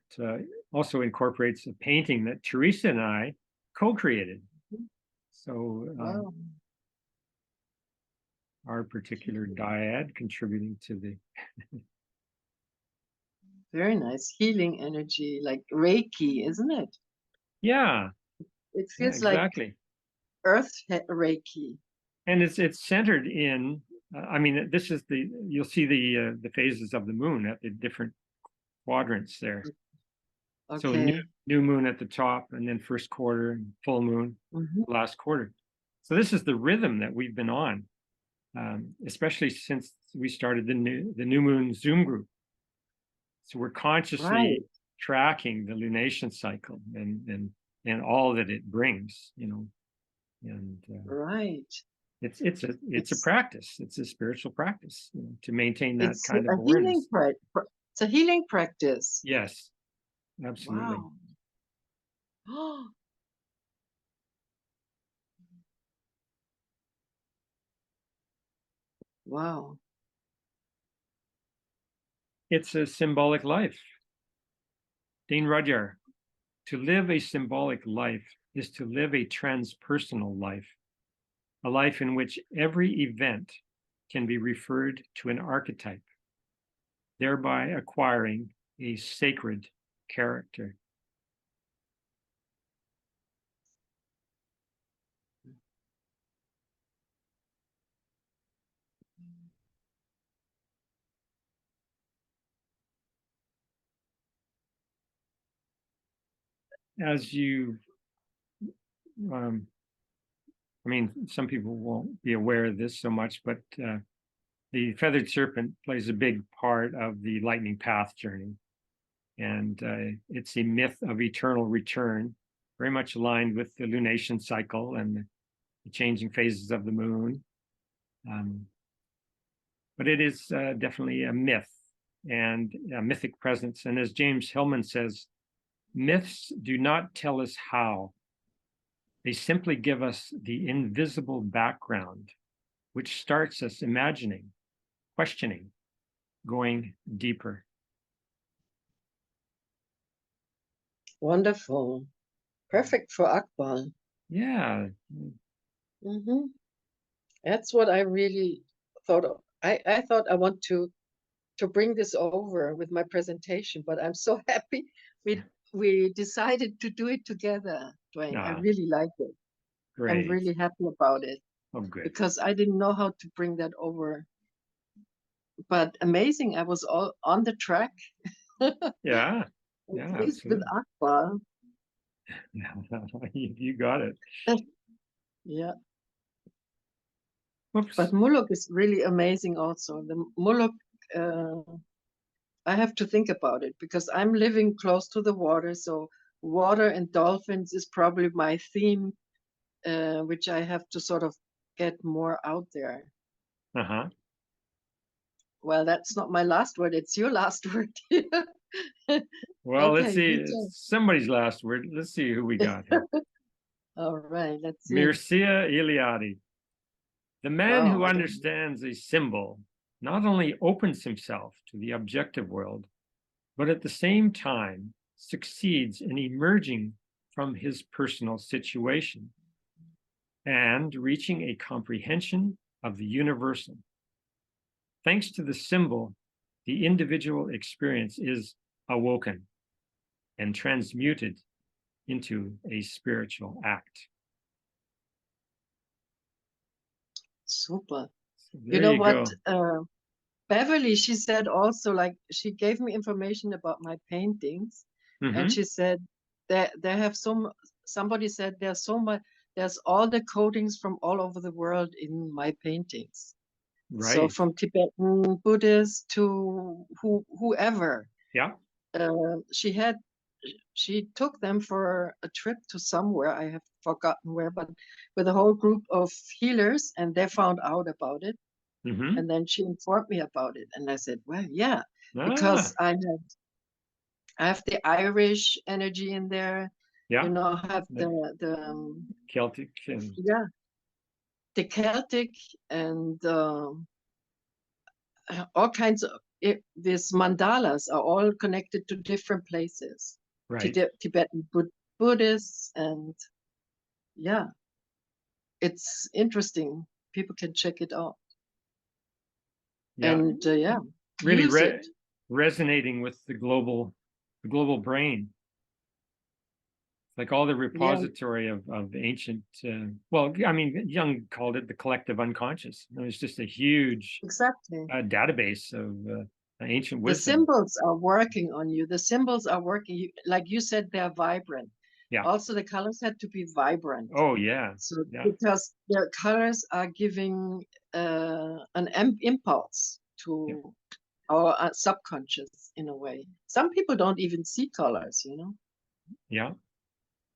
[SPEAKER 1] also incorporates a painting that Teresa and I co-created. So our particular dyad contributing to the
[SPEAKER 2] very nice healing energy, like Reiki, isn't it?
[SPEAKER 1] Yeah.
[SPEAKER 2] It feels like Earth Reiki.
[SPEAKER 1] And it's centered in. I mean, this is you'll see the phases of the moon at the different quadrants there.
[SPEAKER 2] Okay.
[SPEAKER 1] So new moon at the top, and then first quarter, and full moon, last quarter. So this is the rhythm that we've been on, especially since we started the new moon Zoom group. So we're consciously tracking the lunation cycle and all that it brings, you know, and it's a practice. It's a spiritual practice, you know, to maintain that kind of awareness.
[SPEAKER 2] It's a healing practice.
[SPEAKER 1] Yes, absolutely.
[SPEAKER 2] Wow. Wow.
[SPEAKER 1] It's a symbolic life. Dane Rudyard, to live a symbolic life is to live a transpersonal life, a life in which every event can be referred to an archetype, thereby acquiring a sacred character. As you, I mean, some people won't be aware of this so much, but the feathered serpent plays a big part of the lightning path journey. And it's a myth of eternal return, very much aligned with the lunation cycle and the changing phases of the moon. But it is definitely a myth and a mythic presence. And as James Hillman says, myths do not tell us how. They simply give us the invisible background, which starts us imagining, questioning, going deeper.
[SPEAKER 2] Wonderful. Perfect for Akbal.
[SPEAKER 1] Yeah.
[SPEAKER 2] That's what I really thought of. I thought I want to bring this over with my presentation, but I'm so happy we decided to do it together, Dwayne. I really like it.
[SPEAKER 1] Great.
[SPEAKER 2] I'm really happy about it.
[SPEAKER 1] Oh, good.
[SPEAKER 2] Because I didn't know how to bring that over. But amazing, I was all on the track.
[SPEAKER 1] Yeah.
[SPEAKER 2] At least with Akbal.
[SPEAKER 1] You got it.
[SPEAKER 2] Yeah.
[SPEAKER 1] Whoops.
[SPEAKER 2] But Muluk is really amazing also. The Muluk, I have to think about it because I'm living close to the water. So water and dolphins is probably my theme, which I have to sort of get more out there. Well, that's not my last word. It's your last word.
[SPEAKER 1] Well, okay, let's see. It's somebody's last word. Let's see who we got here.
[SPEAKER 2] All right, let's see.
[SPEAKER 1] Mircea Eliade. The man who understands a symbol not only opens himself to the objective world, but at the same time succeeds in emerging from his personal situation and reaching a comprehension of the universal. Thanks to the symbol, the individual experience is awoken and transmuted into a spiritual act.
[SPEAKER 2] Super. You know what, Beverly, she said also, like, she gave me information about my paintings, and she said that there have somebody said there's so much, there's all the coatings from all over the world in my paintings. Right. So from Tibetan Buddhists to whoever. Yeah. She took them for a trip to somewhere, I have forgotten where, but with a whole group of healers, and they found out about it. And then she informed me about it. And I said, well, yeah, because I have the Irish energy in there. Yeah. You know, I have the
[SPEAKER 1] Celtic. And...
[SPEAKER 2] Yeah. The Celtic and all kinds of these mandalas are all connected to different places. Right. Tibetan Buddhists, and yeah, it's interesting. People can check it out. Yeah. And yeah,
[SPEAKER 1] really resonating with the global brain. Like all the repository of ancient, well, I mean, Jung called it the collective unconscious. It was just a huge database of ancient wisdom.
[SPEAKER 2] The symbols are working on you. The symbols are working. Like you said, they're vibrant. Yeah. Also, the colors had to be vibrant.
[SPEAKER 1] Oh, yeah.
[SPEAKER 2] So because the colors are giving an impulse to our subconscious in a way. Some people don't even see colors, you know.
[SPEAKER 1] Yeah.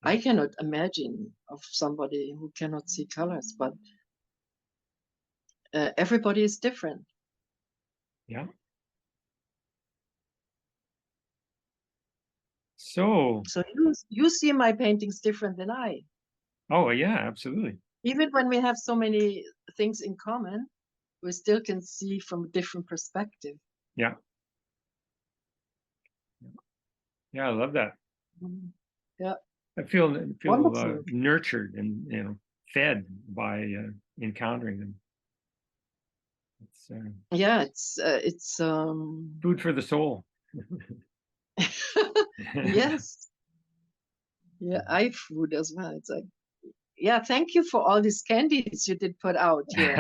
[SPEAKER 2] I cannot imagine of somebody who cannot see colors, but everybody is different.
[SPEAKER 1] Yeah. So,
[SPEAKER 2] So you see my paintings different than I.
[SPEAKER 1] oh yeah, absolutely.
[SPEAKER 2] Even when we have so many things in common, we still can see from a different perspective.
[SPEAKER 1] Yeah. Yeah, I love that.
[SPEAKER 2] Yeah.
[SPEAKER 1] I feel
[SPEAKER 2] Wonderful.
[SPEAKER 1] nurtured and, you know, fed by encountering them. It's
[SPEAKER 2] Yeah, it's
[SPEAKER 1] food for the soul.
[SPEAKER 2] yes. Yeah, I food as well. It's like, yeah, thank you for all these candies you did put out here.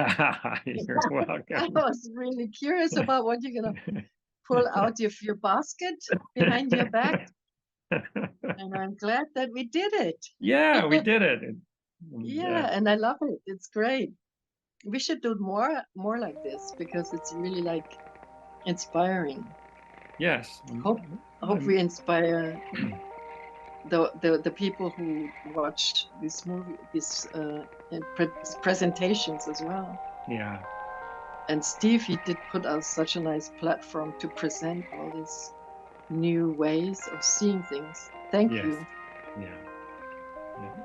[SPEAKER 1] You're
[SPEAKER 2] I
[SPEAKER 1] welcome.
[SPEAKER 2] was really curious about what you're gonna pull out of your basket behind your back, and I'm glad that we did it.
[SPEAKER 1] Yeah, we did it.
[SPEAKER 2] Yeah, and I love it. It's great. We should do more like this because it's really like inspiring.
[SPEAKER 1] Yes.
[SPEAKER 2] Hope we inspire the people who watch this movie, these presentations as well.
[SPEAKER 1] Yeah.
[SPEAKER 2] And Steve, he did put us such a nice platform to present all these new ways of seeing things. Thank
[SPEAKER 1] Yes.
[SPEAKER 2] you.
[SPEAKER 1] Yeah. Yeah.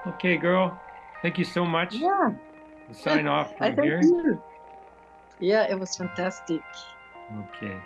[SPEAKER 1] Okay, girl. Thank you so much.
[SPEAKER 2] Yeah.
[SPEAKER 1] We'll sign off
[SPEAKER 2] I
[SPEAKER 1] from
[SPEAKER 2] thank
[SPEAKER 1] here.
[SPEAKER 2] you. Yeah, it was fantastic.
[SPEAKER 1] Okay.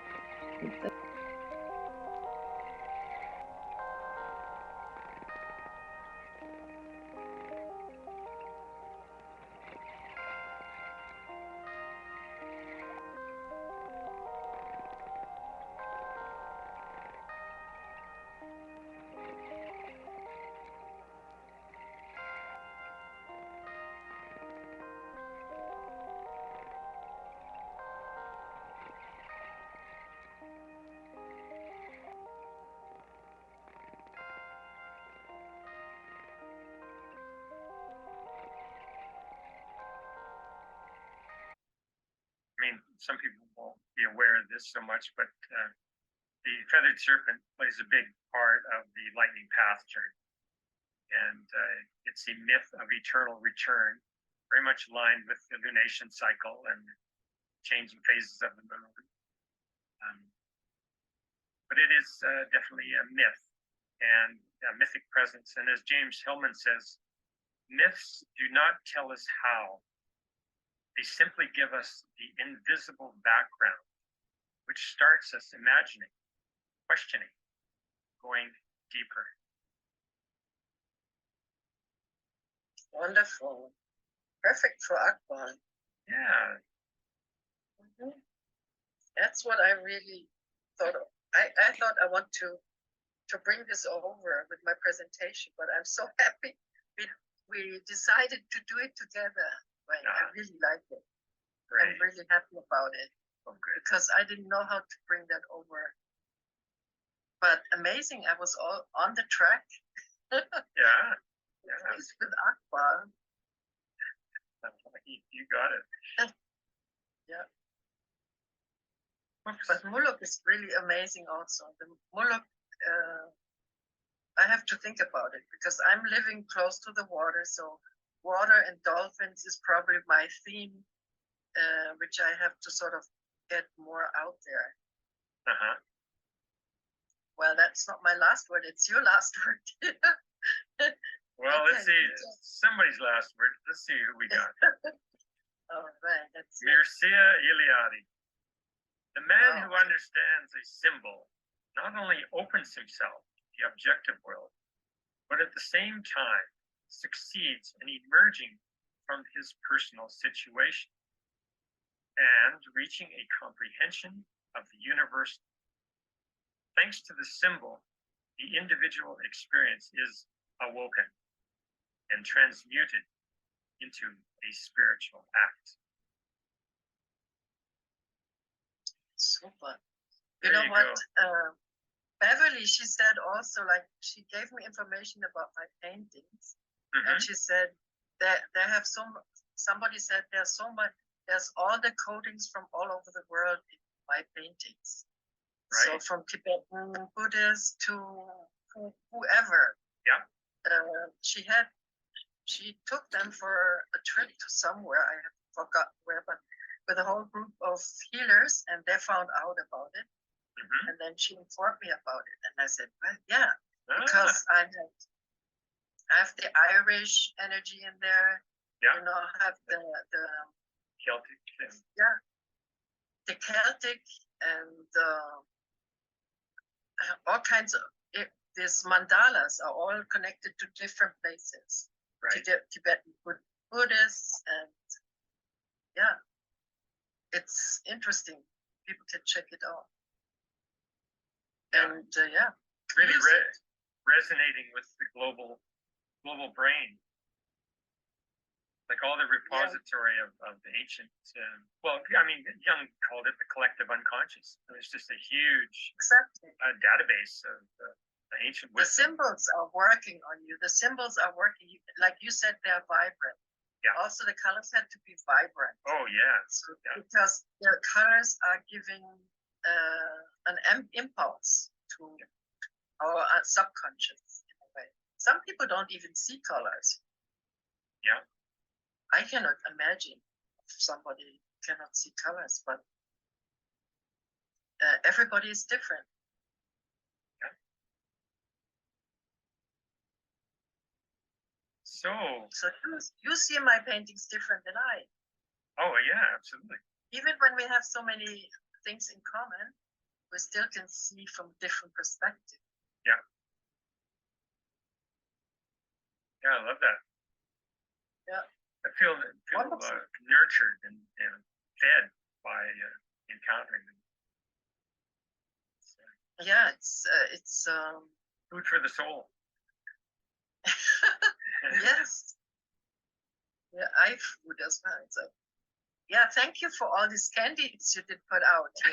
[SPEAKER 1] I mean, some people won't be aware of this so much, but the feathered serpent plays a big part of the lightning path journey. And it's a myth of eternal return, very much aligned with the lunation cycle and changing phases of the moon. But it is definitely a myth and a mythic presence. And as James Hillman says, myths do not tell us how. They simply give us the invisible background, which starts us imagining, questioning, going deeper.
[SPEAKER 2] Wonderful. Perfect for Akbar.
[SPEAKER 1] Yeah.
[SPEAKER 2] That's what I really thought of. I thought I want to bring this over with my presentation, but I'm so happy we decided to do it together. Right? I really like it. Great. I'm really happy about it. Oh, good. Because I didn't know how to bring that over. But amazing, I was all on the track.
[SPEAKER 1] Yeah. Yeah.
[SPEAKER 2] With Akbar.
[SPEAKER 1] You got it.
[SPEAKER 2] Yeah. But Muluk is really amazing also. The Muluk, I have to think about it because I'm living close to the water. So water and dolphins is probably my theme, which I have to sort of get more out there. Uh-huh. Well, that's not my last word. It's your last word.
[SPEAKER 1] Well, okay. Let's see. Somebody's last word. Let's see who we got.
[SPEAKER 2] All right. That's
[SPEAKER 1] Mircea Eliade. The man who understands a symbol not only opens himself to the objective world, but at the same time succeeds in emerging from his personal situation and reaching a comprehension of the universe. Thanks to the symbol, the individual experience is awoken and transmuted into a spiritual act.
[SPEAKER 2] Super. You know what? Beverly, she said also, like, she gave me information about my paintings, and she said that they have somebody said there's so there's all the coatings from all over the world in my paintings. So
[SPEAKER 4] Right.
[SPEAKER 2] from Tibetan Buddhists to whoever.
[SPEAKER 4] Yeah.
[SPEAKER 2] She took them for a trip to somewhere, I have forgotten where, but with a whole group of healers, and they found out about it.
[SPEAKER 4] Mhm.
[SPEAKER 2] And then she informed me about it, and I said, well, yeah,
[SPEAKER 4] Ah,
[SPEAKER 2] because I have the Irish energy in there.
[SPEAKER 4] Yeah.
[SPEAKER 2] You know, I have the
[SPEAKER 4] Celtic. and-
[SPEAKER 2] the Celtic and all kinds of these mandalas are all connected to different places.
[SPEAKER 4] Right.
[SPEAKER 2] Tibetan Buddhists, and yeah, it's interesting. People can check it out.
[SPEAKER 4] Yeah.
[SPEAKER 2] And yeah,
[SPEAKER 4] Really
[SPEAKER 2] use it.
[SPEAKER 4] resonating with the global brain. Like all the repository of the ancient, well, I mean, Jung called it the collective unconscious. It's just a huge
[SPEAKER 2] Exactly.
[SPEAKER 4] database of the ancient
[SPEAKER 2] The
[SPEAKER 4] wisdom.
[SPEAKER 2] symbols are working on you. The symbols are working. Like you said, they're vibrant.
[SPEAKER 4] Yeah.
[SPEAKER 2] Also, the colors had to be vibrant.
[SPEAKER 4] Oh yeah.
[SPEAKER 2] So,
[SPEAKER 4] Yeah.
[SPEAKER 2] because the colors are giving an impulse to our subconscious in a way. Some people don't even see colors.
[SPEAKER 4] Yeah.
[SPEAKER 2] I cannot imagine if somebody cannot see colors, but everybody is different.
[SPEAKER 4] So.
[SPEAKER 2] So you see my paintings different than I.
[SPEAKER 4] Oh yeah, absolutely.
[SPEAKER 2] Even when we have so many things in common, we still can see from different perspective.
[SPEAKER 4] Yeah. Yeah, I love that.
[SPEAKER 2] Yeah.
[SPEAKER 4] I feel
[SPEAKER 2] Wonderful.
[SPEAKER 4] nurtured and fed by encountering them.
[SPEAKER 2] Yeah, it's
[SPEAKER 4] Food for the soul.
[SPEAKER 2] yes. Yeah, I food as well. So yeah, thank you for all these candies you did put out here.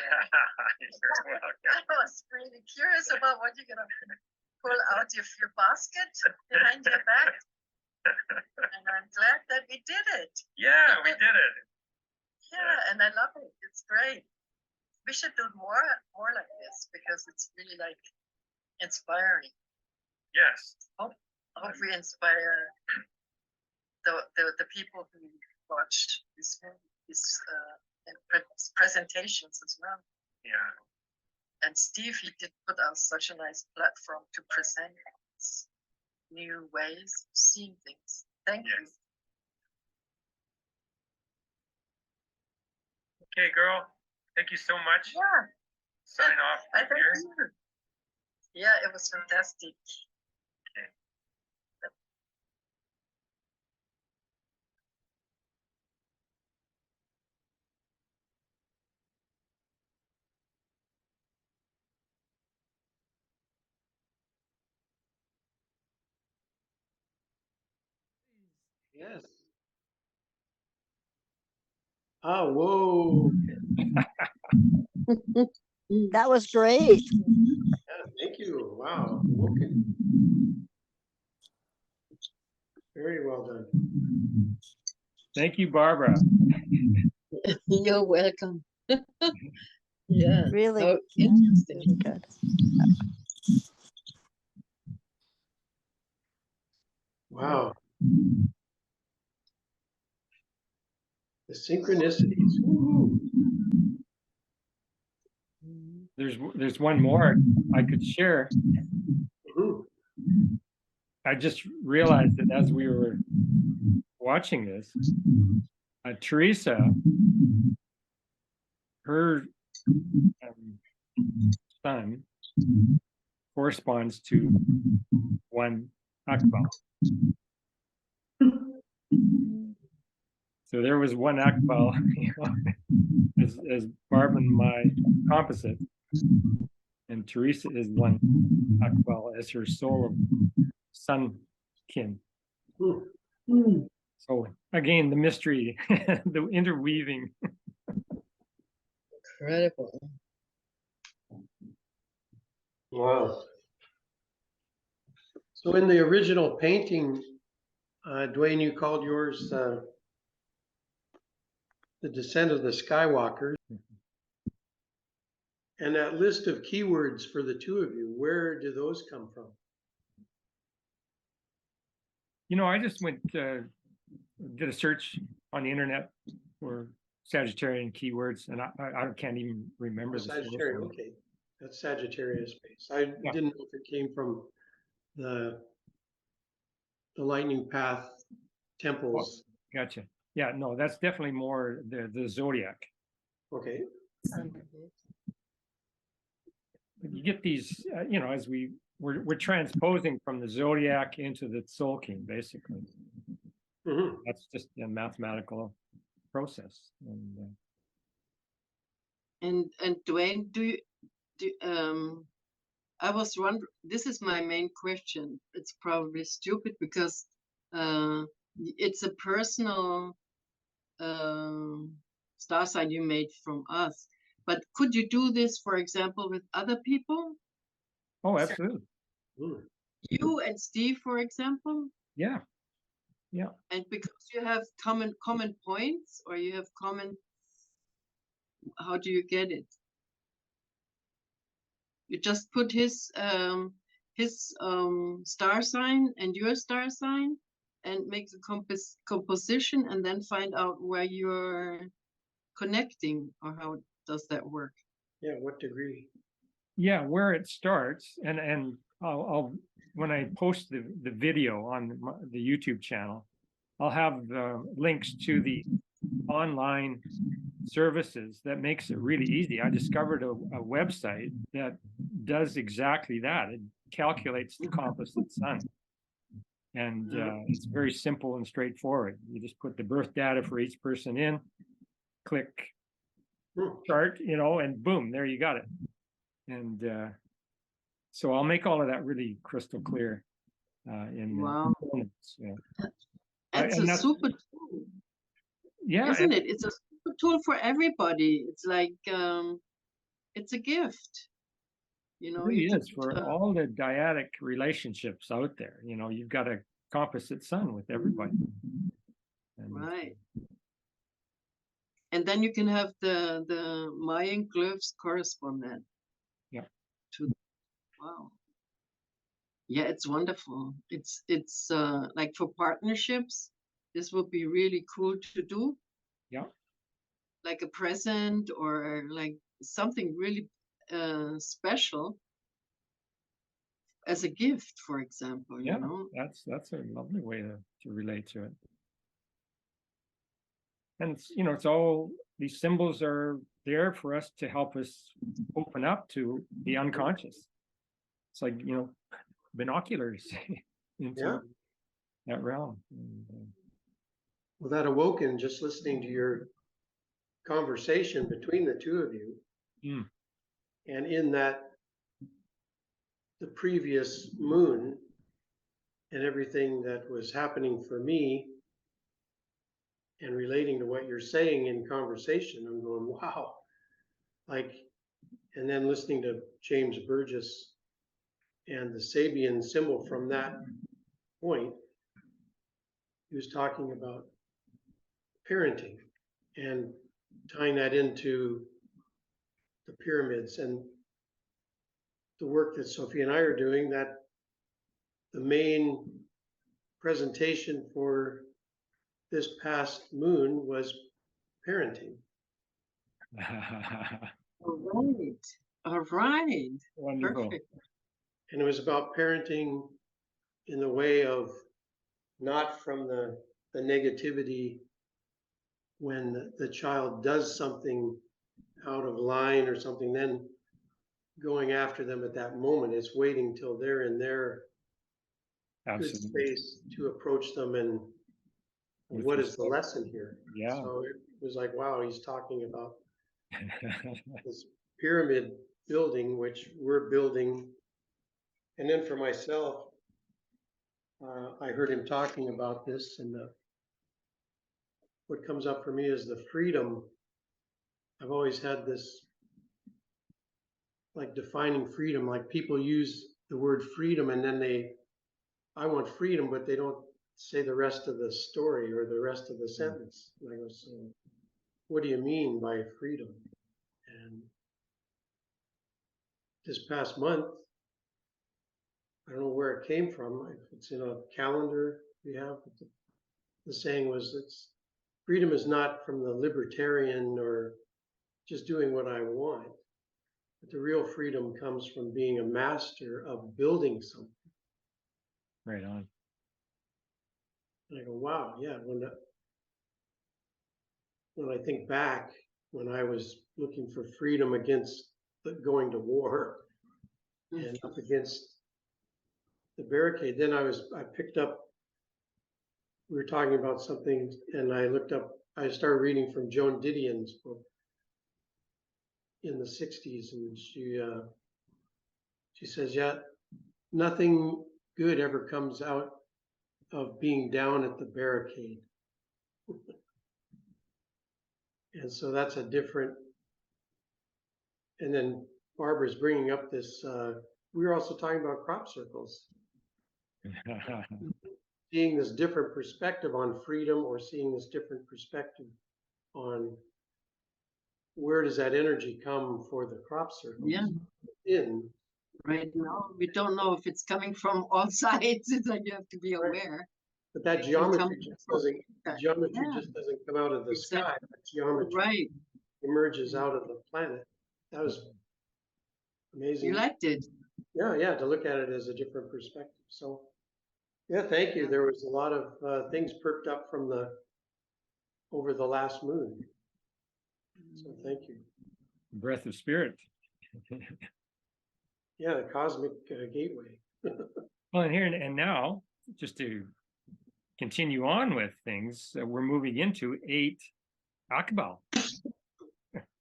[SPEAKER 4] You're welcome.
[SPEAKER 2] I was really curious about what you're gonna pull out of your basket behind your back. And I'm glad that we did it.
[SPEAKER 4] Yeah, we did it.
[SPEAKER 2] Yeah, and I love it. It's great. We should do more like this because it's really like inspiring.
[SPEAKER 4] Yes.
[SPEAKER 2] Hope we inspire the people who watch these presentations as well.
[SPEAKER 4] Yeah.
[SPEAKER 2] And Steve, he did put out such a nice platform to present new ways of seeing things. Thank you.
[SPEAKER 4] Okay, girl. Thank you so much.
[SPEAKER 2] Yeah.
[SPEAKER 4] Sign off
[SPEAKER 2] I
[SPEAKER 4] from
[SPEAKER 2] thank
[SPEAKER 4] here.
[SPEAKER 2] you. Yeah, it was fantastic.
[SPEAKER 5] Yes. Ah, whoa.
[SPEAKER 6] That was great.
[SPEAKER 5] Yeah, thank you. Wow. Okay. Very well done.
[SPEAKER 1] Thank you, Barbara.
[SPEAKER 2] You're welcome. Yeah.
[SPEAKER 6] Really,
[SPEAKER 2] Oh, interesting.
[SPEAKER 6] really good.
[SPEAKER 5] Wow. The synchronicities. Woo-hoo.
[SPEAKER 1] There's one more I could share.
[SPEAKER 5] Mhm.
[SPEAKER 1] I just realized that as we were watching this, Teresa, her son corresponds to one Akbal. So there was one Akbal, as Barb and my composite, and Teresa is one Akbal as her soul of sun kin.
[SPEAKER 5] Mm.
[SPEAKER 1] So again, the mystery, the interweaving.
[SPEAKER 2] Incredible.
[SPEAKER 5] Wow. So in the original painting, Dwayne, you called yours The Descent of the Skywalkers. And that list of keywords for the two of you, where do those come from?
[SPEAKER 1] You know, I just went, did a search on the internet for Sagittarian keywords, and I can't even remember the source
[SPEAKER 5] Sagittarius,
[SPEAKER 1] of it.
[SPEAKER 5] okay. That's Sagittarius base. I
[SPEAKER 1] Yeah.
[SPEAKER 5] didn't know if it came from the lightning path temples.
[SPEAKER 1] Gotcha. Yeah, no, that's definitely more the zodiac.
[SPEAKER 5] Okay.
[SPEAKER 1] But you get these, you know, as we're transposing from the zodiac into the soul king, basically.
[SPEAKER 5] Mhm.
[SPEAKER 1] That's just a mathematical process.
[SPEAKER 2] And Dwayne, I was wondering, this is my main question. It's probably stupid because it's a personal star sign you made from us. But could you do this, for example, with other people?
[SPEAKER 1] Oh, absolutely.
[SPEAKER 5] Mm.
[SPEAKER 2] You and Steve, for example?
[SPEAKER 1] Yeah. Yeah.
[SPEAKER 2] And because you have common points, or you have common, how do you get it? You just put his star sign and your star sign, and make the composition, and then find out where you're connecting, or how does that work?
[SPEAKER 5] Yeah, what degree?
[SPEAKER 1] Yeah, where it starts, and I'll when I post the video on the YouTube channel, I'll have links to the online services that makes it really easy. I discovered a website that does exactly that. It calculates the composite sun, and it's very simple and straightforward. You just put the birth data for each person in, click chart, you know, and boom, there you got it. And so I'll make all of that really crystal clear in
[SPEAKER 2] Wow.
[SPEAKER 1] components. Yeah.
[SPEAKER 2] It's a super tool,
[SPEAKER 1] Yeah,
[SPEAKER 2] isn't it? It's a super tool for everybody. It's like it's a gift. You know,
[SPEAKER 1] it really
[SPEAKER 2] you
[SPEAKER 1] is for all the dyadic relationships out there. You know, you've got a composite sun with everybody. And,
[SPEAKER 2] right. And then you can have the Mayan glyphs correspondent.
[SPEAKER 1] Yeah.
[SPEAKER 2] To, wow. Yeah, it's wonderful. It's like for partnerships, this would be really cool to do.
[SPEAKER 1] Yeah.
[SPEAKER 2] Like a present, or like something really special as a gift, for example.
[SPEAKER 1] Yeah,
[SPEAKER 2] You know.
[SPEAKER 1] that's a lovely way to relate to it. And it's, you know, it's all these symbols are there for us to help us open up to the unconscious. It's like, you know, binoculars into that realm. And,
[SPEAKER 5] Well, that awoken just listening to your conversation between the two of you.
[SPEAKER 1] Mm.
[SPEAKER 5] And in that, the previous moon and everything that was happening for me and relating to what you're saying in conversation, I'm going, wow. Like, and then listening to James Burgess and the Sabian symbol from that point, he was talking about parenting and tying that into the pyramids and the work that Sophie and I are doing, that the main presentation for this past moon was parenting.
[SPEAKER 2] All right. All right.
[SPEAKER 1] Wonderful.
[SPEAKER 2] Perfect.
[SPEAKER 5] And it was about parenting in the way of not from the negativity when the child does something out of line or something, then going after them at that moment. It's waiting till they're in their good space to approach them and what is the lesson here?
[SPEAKER 1] Yeah.
[SPEAKER 5] So it was like, wow, he's talking about this pyramid building, which we're building. And then for myself, I heard him talking about this, and what comes up for me is the freedom. I've always had this, like, defining freedom, like people use the word freedom and then I want freedom, but they don't say the rest of the story or the rest of the sentence. And I go, so what do you mean by freedom? And this past month, I don't know where it came from. If it's in a calendar we have, but the saying was it's freedom is not from the libertarian or just doing what I want. But the real freedom comes from being a master of building something.
[SPEAKER 1] Right on.
[SPEAKER 5] And I go, wow, yeah. When I think back, when I was looking for freedom against going to war and up against the barricade, then I picked up, we were talking about something, and I started reading from Joan Didion's book in the 60s, and she says, yeah, nothing good ever comes out of being down at the barricade. And so that's a different, and then Barbara's bringing up this, we were also talking about crop circles, seeing this different perspective on freedom, or seeing this different perspective on where does that energy come for the crop circles.
[SPEAKER 2] Yeah.
[SPEAKER 5] In
[SPEAKER 2] Right now, we don't know if it's coming from all sides. It's like you have to be aware.
[SPEAKER 5] but that
[SPEAKER 2] It can
[SPEAKER 5] geometry
[SPEAKER 2] come
[SPEAKER 5] just
[SPEAKER 2] from-
[SPEAKER 5] doesn't,
[SPEAKER 2] Yeah.
[SPEAKER 5] just doesn't come out of the
[SPEAKER 2] Exactly.
[SPEAKER 5] sky. That geometry
[SPEAKER 2] Right.
[SPEAKER 5] emerges out of the planet. That was amazing.
[SPEAKER 2] You liked it.
[SPEAKER 5] Yeah, to look at it as a different perspective. So, yeah, thank you. There was a lot of things perked up from over the last moon. So thank you.
[SPEAKER 1] Breath of spirit.
[SPEAKER 5] Yeah, the cosmic gateway.
[SPEAKER 1] Well, and here and now, just to continue on with things, we're moving into 8 Akbal.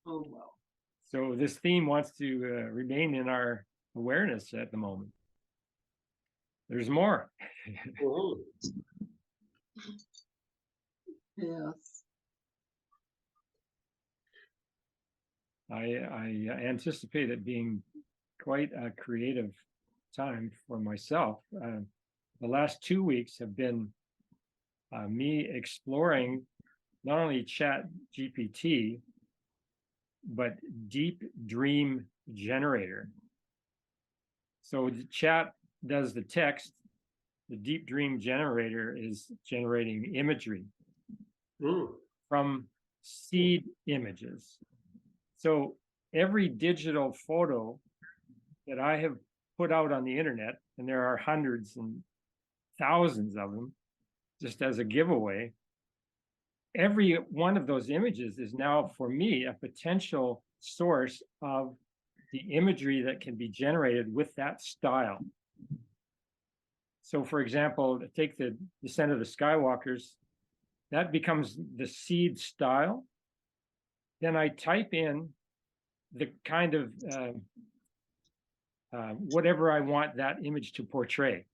[SPEAKER 2] Oh, wow.
[SPEAKER 1] So this theme wants to remain in our awareness at the moment. There's more.
[SPEAKER 5] Mhm.
[SPEAKER 2] Yes.
[SPEAKER 1] I anticipate it being quite a creative time for myself. The last 2 weeks have been me exploring not only Chat GPT, but Deep Dream Generator. So the Chat does the text, the Deep Dream Generator is generating imagery from seed images. So every digital photo that I have put out on the internet, and there are hundreds and thousands of them, just as a giveaway, every one of those images is now, for me, a potential source of the imagery that can be generated with that style. So, for example, take the Descent of the Skywalkers, that becomes the seed style. Then I type in the kind of whatever I want that image to portray.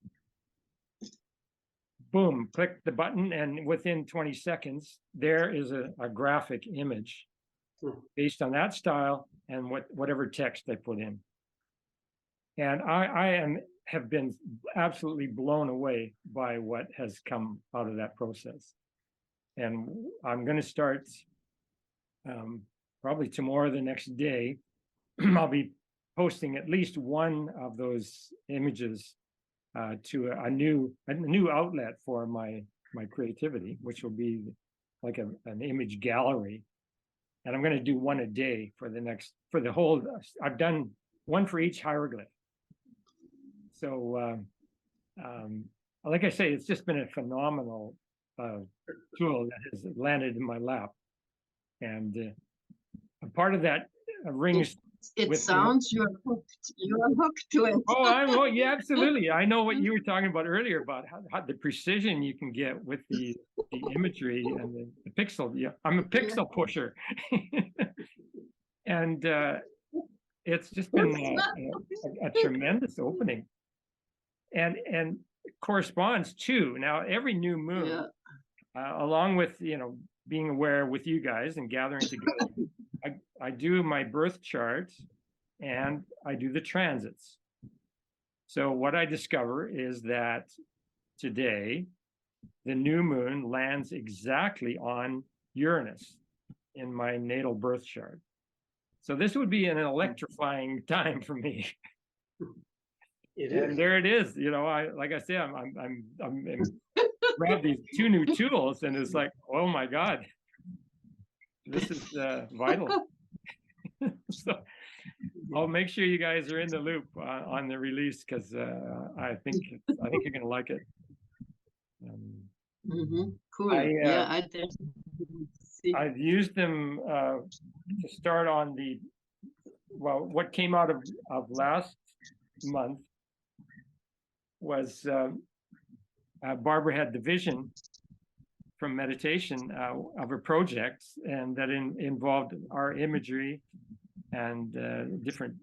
[SPEAKER 1] Boom, click the button, and within 20 seconds, there is a graphic image based on that style and whatever text I put in. And I have been absolutely blown away by what has come out of that process. And I'm going to start probably tomorrow, the next day, I'll be posting at least one of those images to a new outlet for my creativity, which will be like an image gallery. And I'm going to do one a day for the whole. I've done one for each hieroglyph. So, like I say, it's just been a phenomenal tool that has landed in my lap, and a part of that rings.
[SPEAKER 2] It sounds you're hooked. You are hooked to it.
[SPEAKER 1] Oh, yeah, absolutely. I know what you were talking about earlier about how the precision you can get with the imagery and the pixel. Yeah, I'm a pixel pusher, and it's just been a tremendous opening, and corresponds to now every new moon, along with being aware with you guys and gathering together. I do my birth chart and I do the transits. So what I discover is that today, the new moon lands exactly on Uranus in my natal birth chart. So this would be an electrifying time for me.
[SPEAKER 5] It
[SPEAKER 1] And
[SPEAKER 5] is.
[SPEAKER 1] there it is. You know, like I say, I'm grabbed these 2 new tools, and it's like, oh my God, this is vital. So I'll make sure you guys are in the loop on the release, because I think you're gonna like it.
[SPEAKER 2] Cool. Yeah, I definitely see.
[SPEAKER 1] I've used them to start on the, well, what came out of last month was Barbara had the vision from meditation of a project, and that involved our imagery and different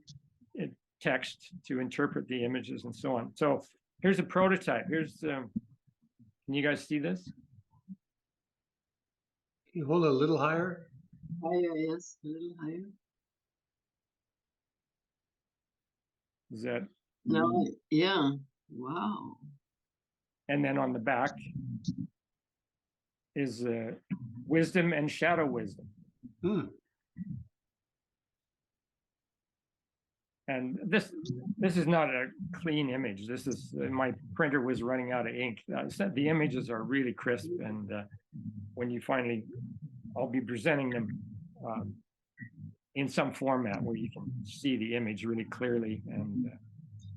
[SPEAKER 1] text to interpret the images and so on. So here's a prototype. Here's, can you guys see this?
[SPEAKER 5] Can you hold it a little higher?
[SPEAKER 2] Higher, yes, a little higher.
[SPEAKER 1] Is that?
[SPEAKER 2] No, yeah, wow.
[SPEAKER 1] And then on the back is wisdom and shadow wisdom. And this is not a clean image. This is, my printer was running out of ink. The images are really crisp, and when you finally, I'll be presenting them in some format where you can see the image really clearly. And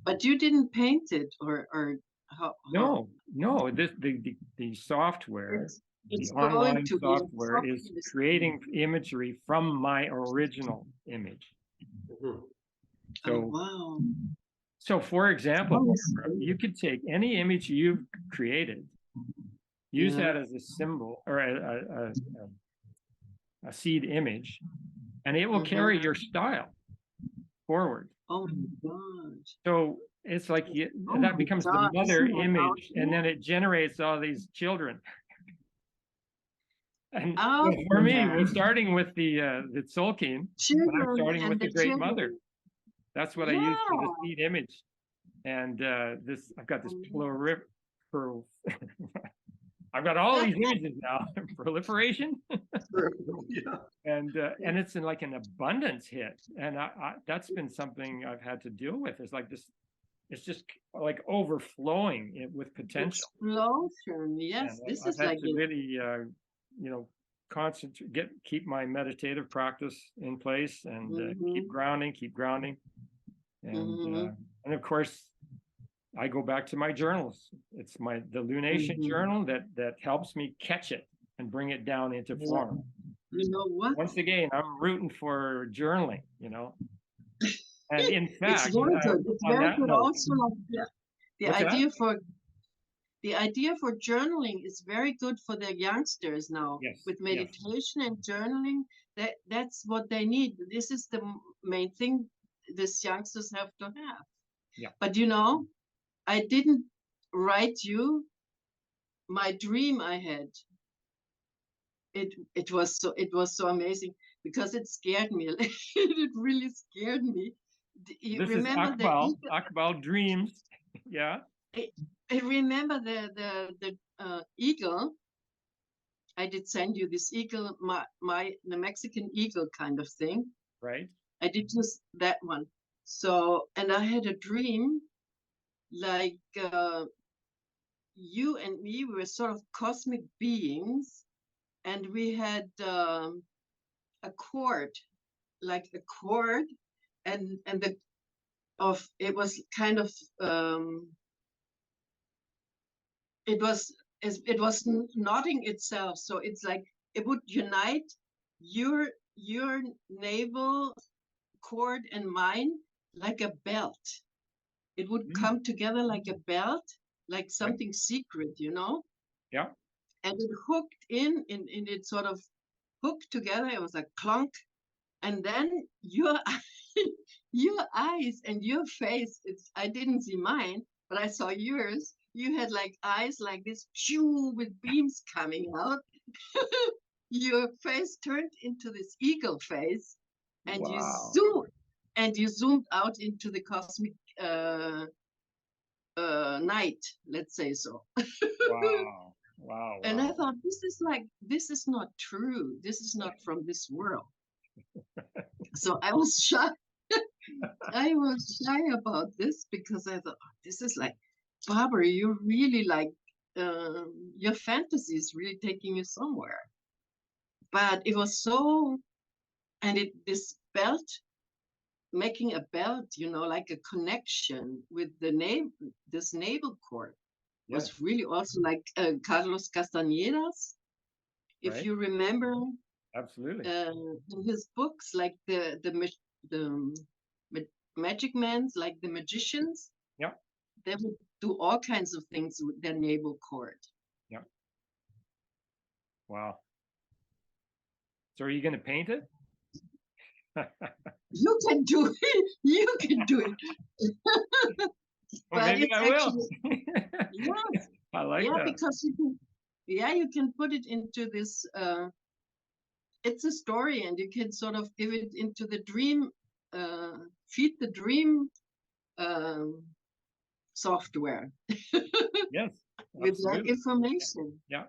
[SPEAKER 2] but you didn't paint it, or how?
[SPEAKER 1] No, the software,
[SPEAKER 2] it's
[SPEAKER 1] the online
[SPEAKER 2] going to
[SPEAKER 1] software is creating imagery from my original image. So,
[SPEAKER 2] oh, wow.
[SPEAKER 1] So for example, you could take any image you've created, use that as a symbol or a seed image, and it will carry your style forward.
[SPEAKER 2] Oh my God.
[SPEAKER 1] So it's like that becomes the mother image, and then it generates all these children. And for me, we're starting with the Tzolk'in, but I'm starting with the Great Mother. That's what I use for the seed image. And this, I've got this I've got all these images now. Proliferation. And it's in like an abundance hit. And that's been something I've had to deal with. It's like this, it's just like overflowing with potential.
[SPEAKER 2] Explosion, yes.
[SPEAKER 1] And
[SPEAKER 2] this
[SPEAKER 1] I've
[SPEAKER 2] is
[SPEAKER 1] had
[SPEAKER 2] like
[SPEAKER 1] to really, you know, concentrate, keep my meditative practice in place, and keep grounding. And of course, I go back to my journals. It's the lunation journal that helps me catch it and bring it down into form.
[SPEAKER 2] You know what?
[SPEAKER 1] Once again, I'm rooting for journaling, you know. And in fact,
[SPEAKER 2] it's very good. It's very good. Also, like the idea for journaling is very good for the youngsters now.
[SPEAKER 1] Yes,
[SPEAKER 2] with meditation and journaling, that's what they need. This is the main thing these youngsters have to have.
[SPEAKER 1] Yeah.
[SPEAKER 2] But you know, I didn't write you my dream I had. It was so amazing, because it scared me. It really scared me. You
[SPEAKER 1] this
[SPEAKER 2] remember
[SPEAKER 1] is Akbal dreams. Yeah.
[SPEAKER 2] I remember the eagle. I did send you this eagle, the Mexican eagle kind of thing.
[SPEAKER 1] Right.
[SPEAKER 2] I did just that one. So, and I had a dream like you and me were sort of cosmic beings, and we had a cord, and it was kind of it was nodding itself, so it's like it would unite your navel cord and mine like a belt. It would come together like a belt, like something secret, you know.
[SPEAKER 1] Yeah.
[SPEAKER 2] And it hooked in it sort of hooked together. It was a clunk, and then your eyes and your face, I didn't see mine, but I saw yours. You had like eyes like this, with beams coming out. Your face turned into this eagle face, and you zoomed out into the cosmic night, let's say so.
[SPEAKER 1] Wow. Wow.
[SPEAKER 2] And I
[SPEAKER 1] Wow.
[SPEAKER 2] thought, this is not true. This is not from this world. So I was shy. I was shy about this because I thought, oh, this is like, Barbara, you really like, your fantasy is really taking you somewhere. But it was so, and this belt, making a belt, like a connection with this navel cord
[SPEAKER 1] Yeah.
[SPEAKER 2] was really also like Carlos Castañeda's. If
[SPEAKER 1] Right.
[SPEAKER 2] you remember,
[SPEAKER 1] Absolutely.
[SPEAKER 2] in his books, like the magic men, like the magicians,
[SPEAKER 1] Yeah.
[SPEAKER 2] they would do all kinds of things with their navel cord.
[SPEAKER 1] Yeah. Wow. So are you going to paint it?
[SPEAKER 2] You can do it. You can do it.
[SPEAKER 1] Well,
[SPEAKER 2] But
[SPEAKER 1] maybe
[SPEAKER 2] it's
[SPEAKER 1] I will.
[SPEAKER 2] actually, yes,
[SPEAKER 1] I like
[SPEAKER 2] yeah,
[SPEAKER 1] that.
[SPEAKER 2] because you can put it into this. It's a story, and you can sort of give it into the dream, feed the dream software
[SPEAKER 1] Yes.
[SPEAKER 2] with that
[SPEAKER 1] Absolutely.
[SPEAKER 2] information,
[SPEAKER 1] Yeah.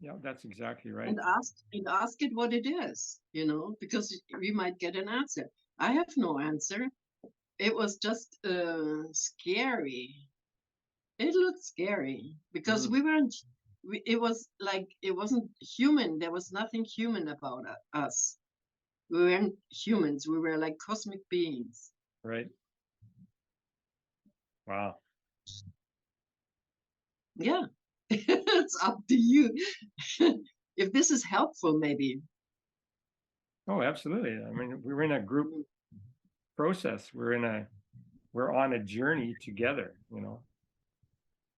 [SPEAKER 1] Yeah. That's exactly right.
[SPEAKER 2] and ask it what it is, because we might get an answer. I have no answer. It was just scary. It looked scary because
[SPEAKER 1] Mhm.
[SPEAKER 2] we weren't. It was like it wasn't human. There was nothing human about us. We weren't humans. We were like cosmic beings.
[SPEAKER 1] Right. Wow.
[SPEAKER 2] Yeah, it's up to you. If this is helpful, maybe.
[SPEAKER 1] Oh, absolutely. I mean, we're in a group process. We're on a journey together, the,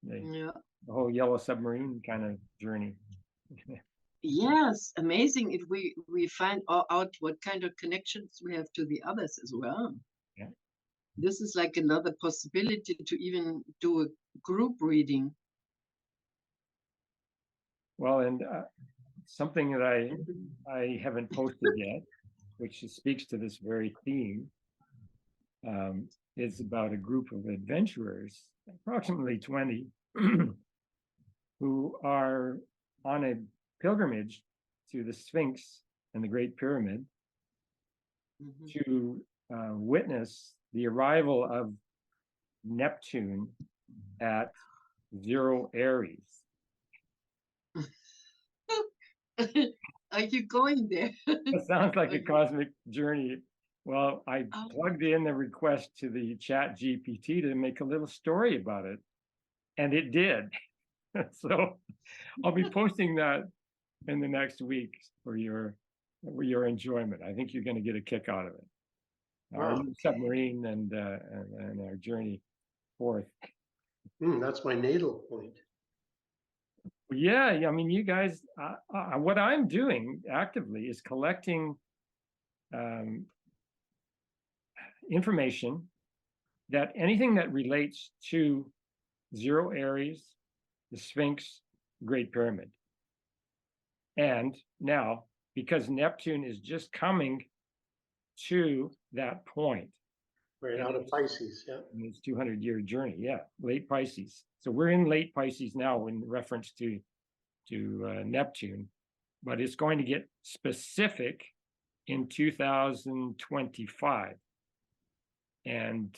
[SPEAKER 2] Yeah.
[SPEAKER 1] the whole yellow submarine kind of journey.
[SPEAKER 2] Yes, amazing if we find out what kind of connections we have to the others as well.
[SPEAKER 1] Yeah.
[SPEAKER 2] This is like another possibility to even do a group reading.
[SPEAKER 1] Well, and something that I haven't posted yet, which speaks to this very theme, is about a group of adventurers, approximately 20, who are on a pilgrimage to the Sphinx and the Great Pyramid
[SPEAKER 2] Mhm.
[SPEAKER 1] to witness the arrival of Neptune at 0 Aries.
[SPEAKER 2] Are you going there?
[SPEAKER 1] That sounds like a cosmic journey. Well, I
[SPEAKER 2] Oh.
[SPEAKER 1] plugged in the request to the Chat GPT to make a little story about it, and it did. So I'll be posting that in the next week for your enjoyment. I think you're going to get a kick out of it. Our
[SPEAKER 5] Wow.
[SPEAKER 1] new submarine and our journey forth.
[SPEAKER 5] That's my natal point.
[SPEAKER 1] Yeah, I mean, you guys, what I'm doing actively is collecting information that anything that relates to 0 Aries, the Sphinx, Great Pyramid. And now, because Neptune is just coming to that point.
[SPEAKER 5] Right out of Pisces, yeah.
[SPEAKER 1] In this 200-year journey, yeah, late Pisces. So we're in late Pisces now in reference to Neptune, but it's going to get specific in 2025, and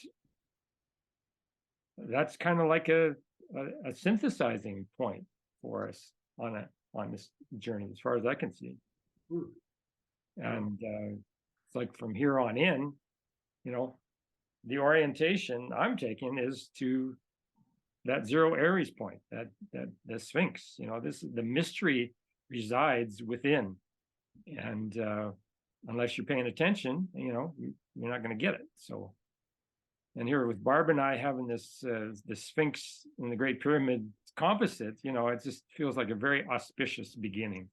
[SPEAKER 1] that's kind of like a synthesizing point for us on this journey, as far as I can see. And it's like from here on in, the orientation I'm taking is to that 0 Aries point, that the Sphinx. The mystery resides within, and unless you're paying attention, you're not going to get it. So, and here with Barbara and I having this the Sphinx and the Great Pyramid composite, it just feels like a very auspicious beginning.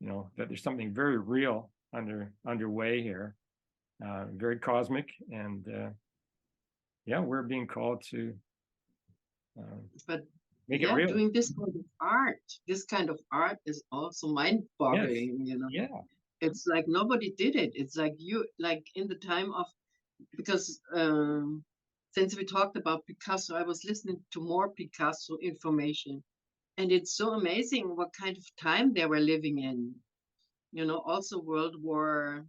[SPEAKER 1] That there's something very real underway here, very cosmic, and yeah, we're being called to
[SPEAKER 2] But
[SPEAKER 1] make it real.
[SPEAKER 2] doing this kind of art is also mind-boggling.
[SPEAKER 1] Yeah.
[SPEAKER 2] It's like nobody did it. It's like in the time of, because since we talked about Picasso, I was listening to more Picasso information, And it's so amazing what kind of time they were living in. You know, also World War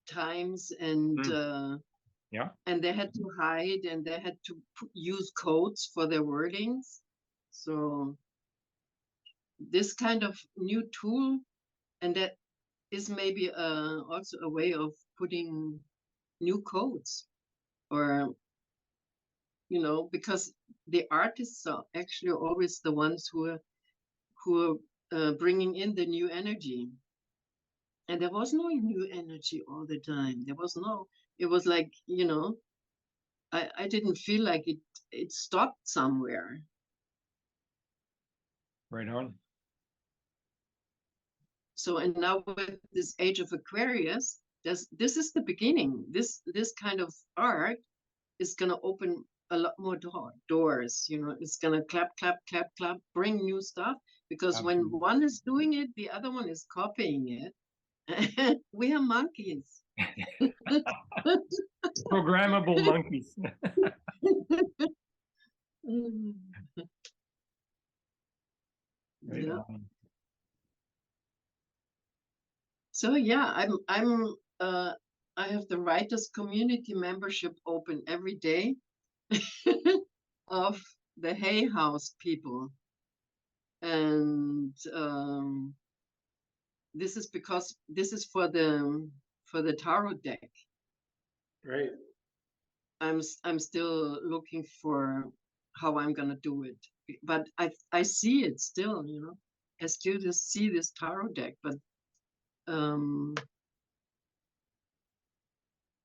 [SPEAKER 2] times, and
[SPEAKER 1] Yeah.
[SPEAKER 2] and they had to hide, and they had to use codes for their wordings. So this kind of new tool, and that is maybe also a way of putting new codes, or you know, because the artists are actually always the ones who are bringing in the new energy. And there was no new energy all the time. There was no. It was like, you know, I didn't feel like it stopped somewhere.
[SPEAKER 1] Right on.
[SPEAKER 2] So, and now with this age of Aquarius, this is the beginning. This kind of art is going to open a lot more doors. You know, it's going to clap, clap, clap, clap, bring new stuff. Because when
[SPEAKER 1] Absolutely.
[SPEAKER 2] one is doing it, the other one is copying it. We are monkeys.
[SPEAKER 1] Programmable monkeys. Right
[SPEAKER 2] Yeah.
[SPEAKER 1] on.
[SPEAKER 2] So yeah, I have the writers community membership open every day of the Hay House people. And this is because this is for the tarot deck.
[SPEAKER 5] Right.
[SPEAKER 2] I'm still looking for how I'm gonna do it, but I see it still, you know. I still just see this tarot deck, but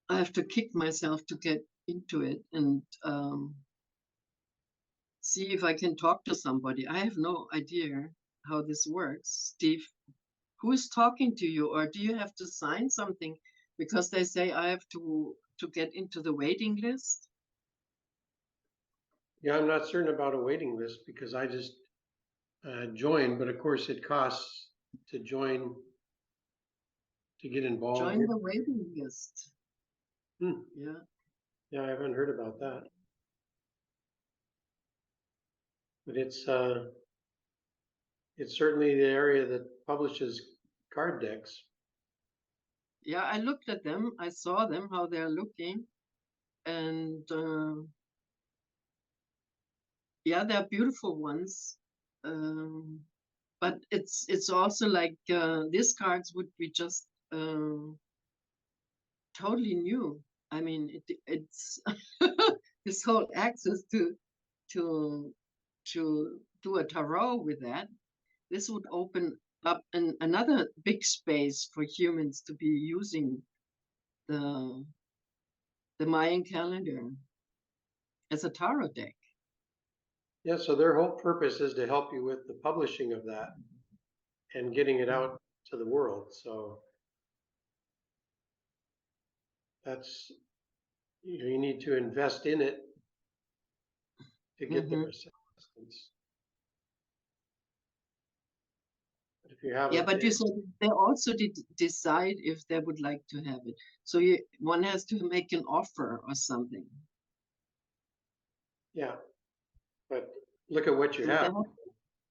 [SPEAKER 2] I have to kick myself to get into it, and see if I can talk to somebody. I have no idea how this works. Steve, who is talking to you, or do you have to sign something because they say I have to get into the waiting list?
[SPEAKER 5] Yeah, I'm not certain about a waiting list because I just joined, but of course it costs to join to get involved.
[SPEAKER 2] Join the waiting list.
[SPEAKER 5] Hmm.
[SPEAKER 2] Yeah.
[SPEAKER 5] Yeah, I haven't heard about that. But it's certainly the area that publishes card decks.
[SPEAKER 2] Yeah, I looked at them. I saw them, how they're looking. And yeah, they're beautiful ones. But it's also like these cards would be just totally new. I mean, it's this whole access to do a tarot with that. This would open up another big space for humans to be using the Mayan calendar as a tarot deck.
[SPEAKER 5] Yeah, so their whole purpose is to help you with the publishing of that and getting it out to the world. So that's, you need to invest in it to get their assistance. But if you have
[SPEAKER 2] Yeah,
[SPEAKER 5] it,
[SPEAKER 2] but you said they also did decide if they would like to have it. So one has to make an offer or something.
[SPEAKER 5] yeah, but look at what you
[SPEAKER 2] So
[SPEAKER 5] have.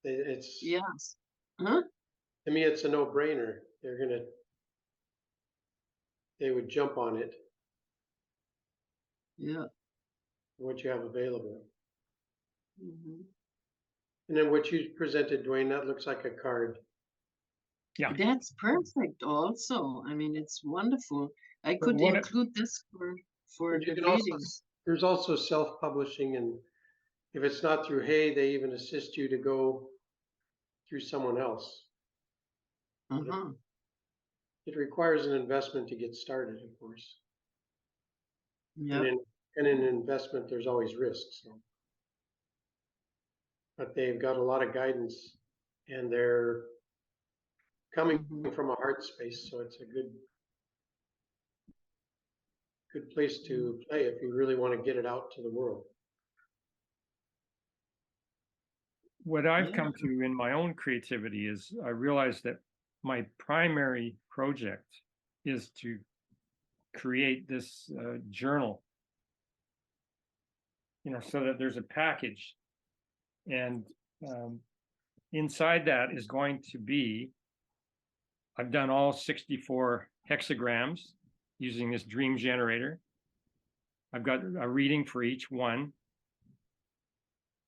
[SPEAKER 5] It's,
[SPEAKER 2] yes. Huh?
[SPEAKER 5] to me, it's a no-brainer. They would jump on it,
[SPEAKER 2] Yeah.
[SPEAKER 5] what you have available.
[SPEAKER 2] Mhm.
[SPEAKER 5] And then what you presented, Dwayne, that looks like a card.
[SPEAKER 1] Yeah.
[SPEAKER 2] That's perfect also. I mean, it's wonderful. I
[SPEAKER 1] But
[SPEAKER 2] could
[SPEAKER 1] what
[SPEAKER 2] include this for
[SPEAKER 5] But you
[SPEAKER 2] the
[SPEAKER 5] can also,
[SPEAKER 2] reading.
[SPEAKER 5] there's also self-publishing, and if it's not through Hay, they even assist you to go through someone else.
[SPEAKER 2] Uh-huh.
[SPEAKER 5] It requires an investment to get started, of course.
[SPEAKER 2] Yeah.
[SPEAKER 5] And in investment, there's always risks. So. But they've got a lot of guidance, and they're coming from a heart space, so it's a good place to play if you really want to get it out to the world.
[SPEAKER 1] what I've come to in my own creativity is I realized that my primary project is to create this journal, you know, so that there's a package. And inside that is going to be, I've done all 64 hexagrams using this dream generator. I've got a reading for each one.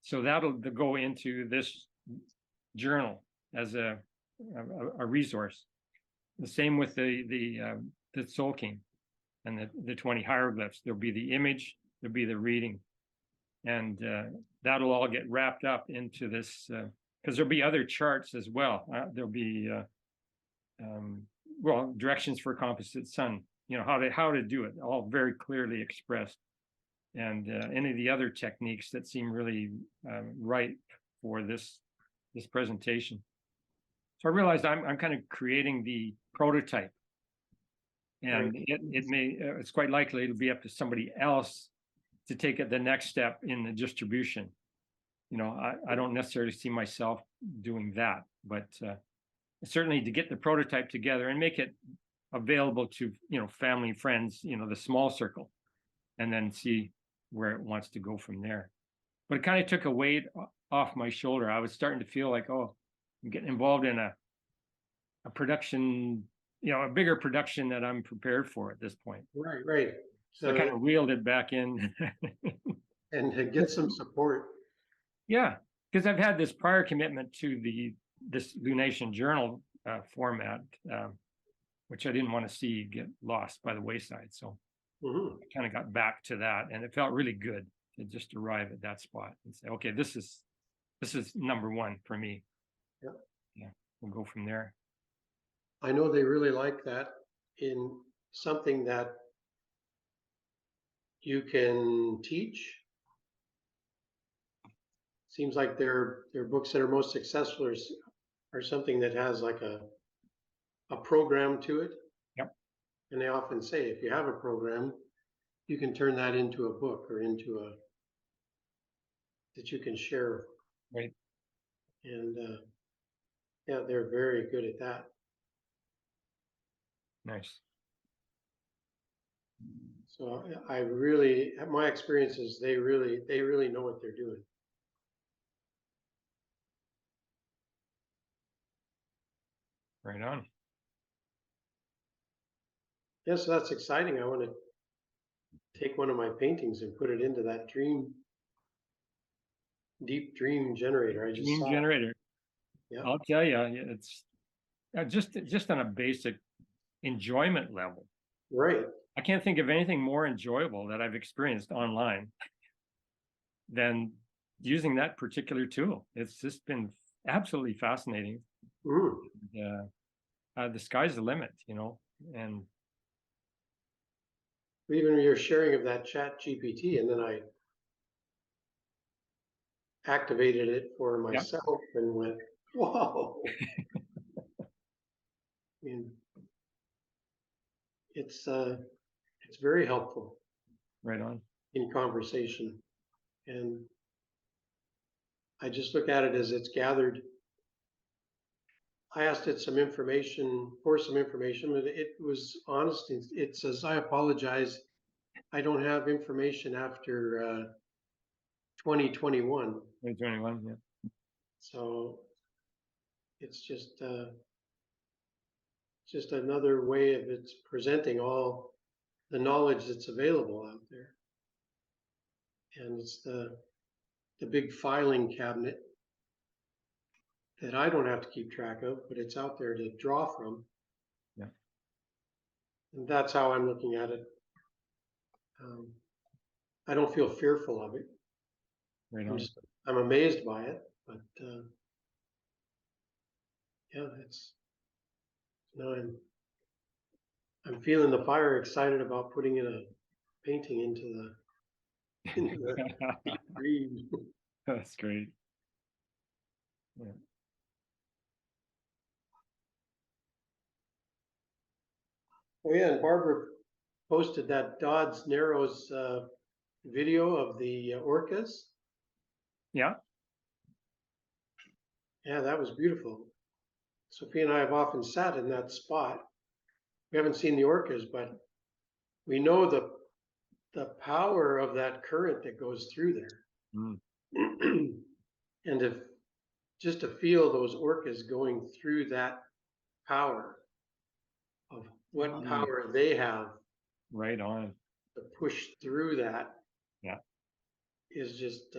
[SPEAKER 1] So that'll go into this journal as a resource. The same with the Soul King and the 20 hieroglyphs. There'll be the image, there'll be the reading. And that'll all get wrapped up into this, because there'll be other charts as well. There'll be, well, directions for composite sun, you know, how to do it, all very clearly expressed. And any of the other techniques that seem really right for this presentation. So I realized I'm kind of creating the prototype, and it's quite likely it'll be up to somebody else to take it the next step in the distribution. You know, I don't necessarily see myself doing that, but certainly to get the prototype together and make it available to, you know, family and friends, you know, the small circle, and then see where it wants to go from there. But it kind of took a weight off my shoulder. I was starting to feel like, oh, I'm getting involved in a production, you know, a bigger production that I'm prepared for at this point.
[SPEAKER 5] Right.
[SPEAKER 1] So I kind of reeled it back in.
[SPEAKER 5] And to get some support.
[SPEAKER 1] Yeah, because I've had this prior commitment to this Lunation Journal format, which I didn't want to see get lost by the wayside. So I kind of got back to that, and it felt really good to just arrive at that spot and say, okay, this is number one for me.
[SPEAKER 5] Yep.
[SPEAKER 1] Yeah, we'll go from there.
[SPEAKER 5] I know they really like that in something that you can teach. Seems like their books that are most successful are something that has like a program to it.
[SPEAKER 1] Yep.
[SPEAKER 5] And they often say, if you have a program, you can turn that into a book or into that you can share.
[SPEAKER 1] Right.
[SPEAKER 5] And yeah, they're very good at that.
[SPEAKER 1] Nice.
[SPEAKER 5] So my experience is they really know what they're doing.
[SPEAKER 1] Right on.
[SPEAKER 5] Yeah, so that's exciting. I want to take one of my paintings and put it into that deep dream generator. I just
[SPEAKER 1] Dream
[SPEAKER 5] saw
[SPEAKER 1] generator.
[SPEAKER 5] Yeah.
[SPEAKER 1] I'll tell you, it's just on a basic enjoyment level.
[SPEAKER 5] Right.
[SPEAKER 1] I can't think of anything more enjoyable that I've experienced online than using that particular tool. It's just been absolutely fascinating. The sky's the limit, you know, and
[SPEAKER 5] even your sharing of that Chat GPT, and then I activated it for myself and went, whoa. I mean, it's very helpful.
[SPEAKER 1] Right on.
[SPEAKER 5] In conversation. And I just look at it as it's gathered. I asked it some information, but it was honest. It says, I apologize. I don't have information after 2021.
[SPEAKER 1] 2021, yeah.
[SPEAKER 5] So it's just another way of it's presenting all the knowledge that's available out there. And it's the big filing cabinet that I don't have to keep track of, but it's out there to draw from.
[SPEAKER 1] Yeah.
[SPEAKER 5] And that's how I'm looking at it. I don't feel fearful of it.
[SPEAKER 1] Right on.
[SPEAKER 5] I'm amazed by it, but yeah, I'm feeling the fire, excited about putting in a painting into the deep green.
[SPEAKER 1] That's great. Yeah.
[SPEAKER 5] Oh yeah, and Barbara posted that Dodds Narrows video of the orcas.
[SPEAKER 1] Yeah.
[SPEAKER 5] Yeah, that was beautiful. Sophie and I have often sat in that spot. We haven't seen the orcas, but we know the power of that current that goes through there. And just to feel those orcas going through that power of what power they have
[SPEAKER 1] Right on.
[SPEAKER 5] to push through that.
[SPEAKER 1] Yeah.
[SPEAKER 5] Is just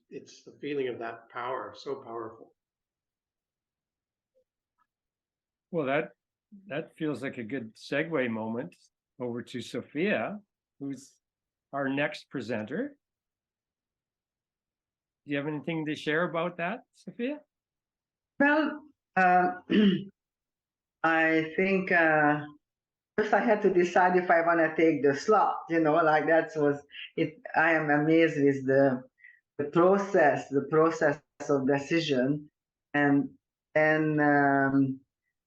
[SPEAKER 5] it's the feeling of that power, so powerful.
[SPEAKER 1] Well, that feels like a good segue moment over to Sophia, who's our next presenter. Do you have anything to share about that, Sophia?
[SPEAKER 7] Well, I think first I had to decide if I want to take the slot, like that was it. I am amazed with the process of decision. And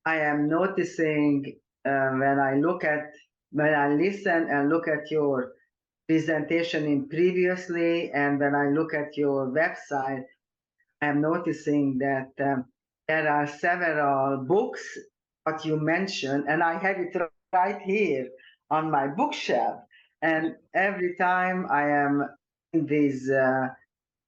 [SPEAKER 7] I am noticing when I listen and look at your presentation in previously, and when I look at your website, I'm noticing that there are several books that you mentioned, and I have it right here on my bookshelf. And every time I am in this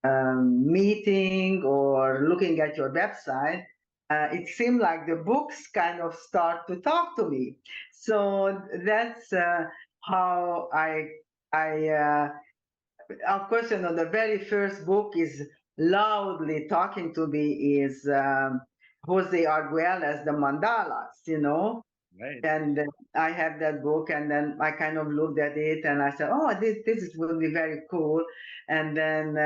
[SPEAKER 7] meeting or looking at your website, it seemed like the books kind of start to talk to me. So that's how of course, the very first book is loudly talking to me is Jose Arguelles, The Mandalas,
[SPEAKER 1] Right.
[SPEAKER 7] and I have that book, and then I kind of looked at it, and I said, "Oh, this will be very cool." And then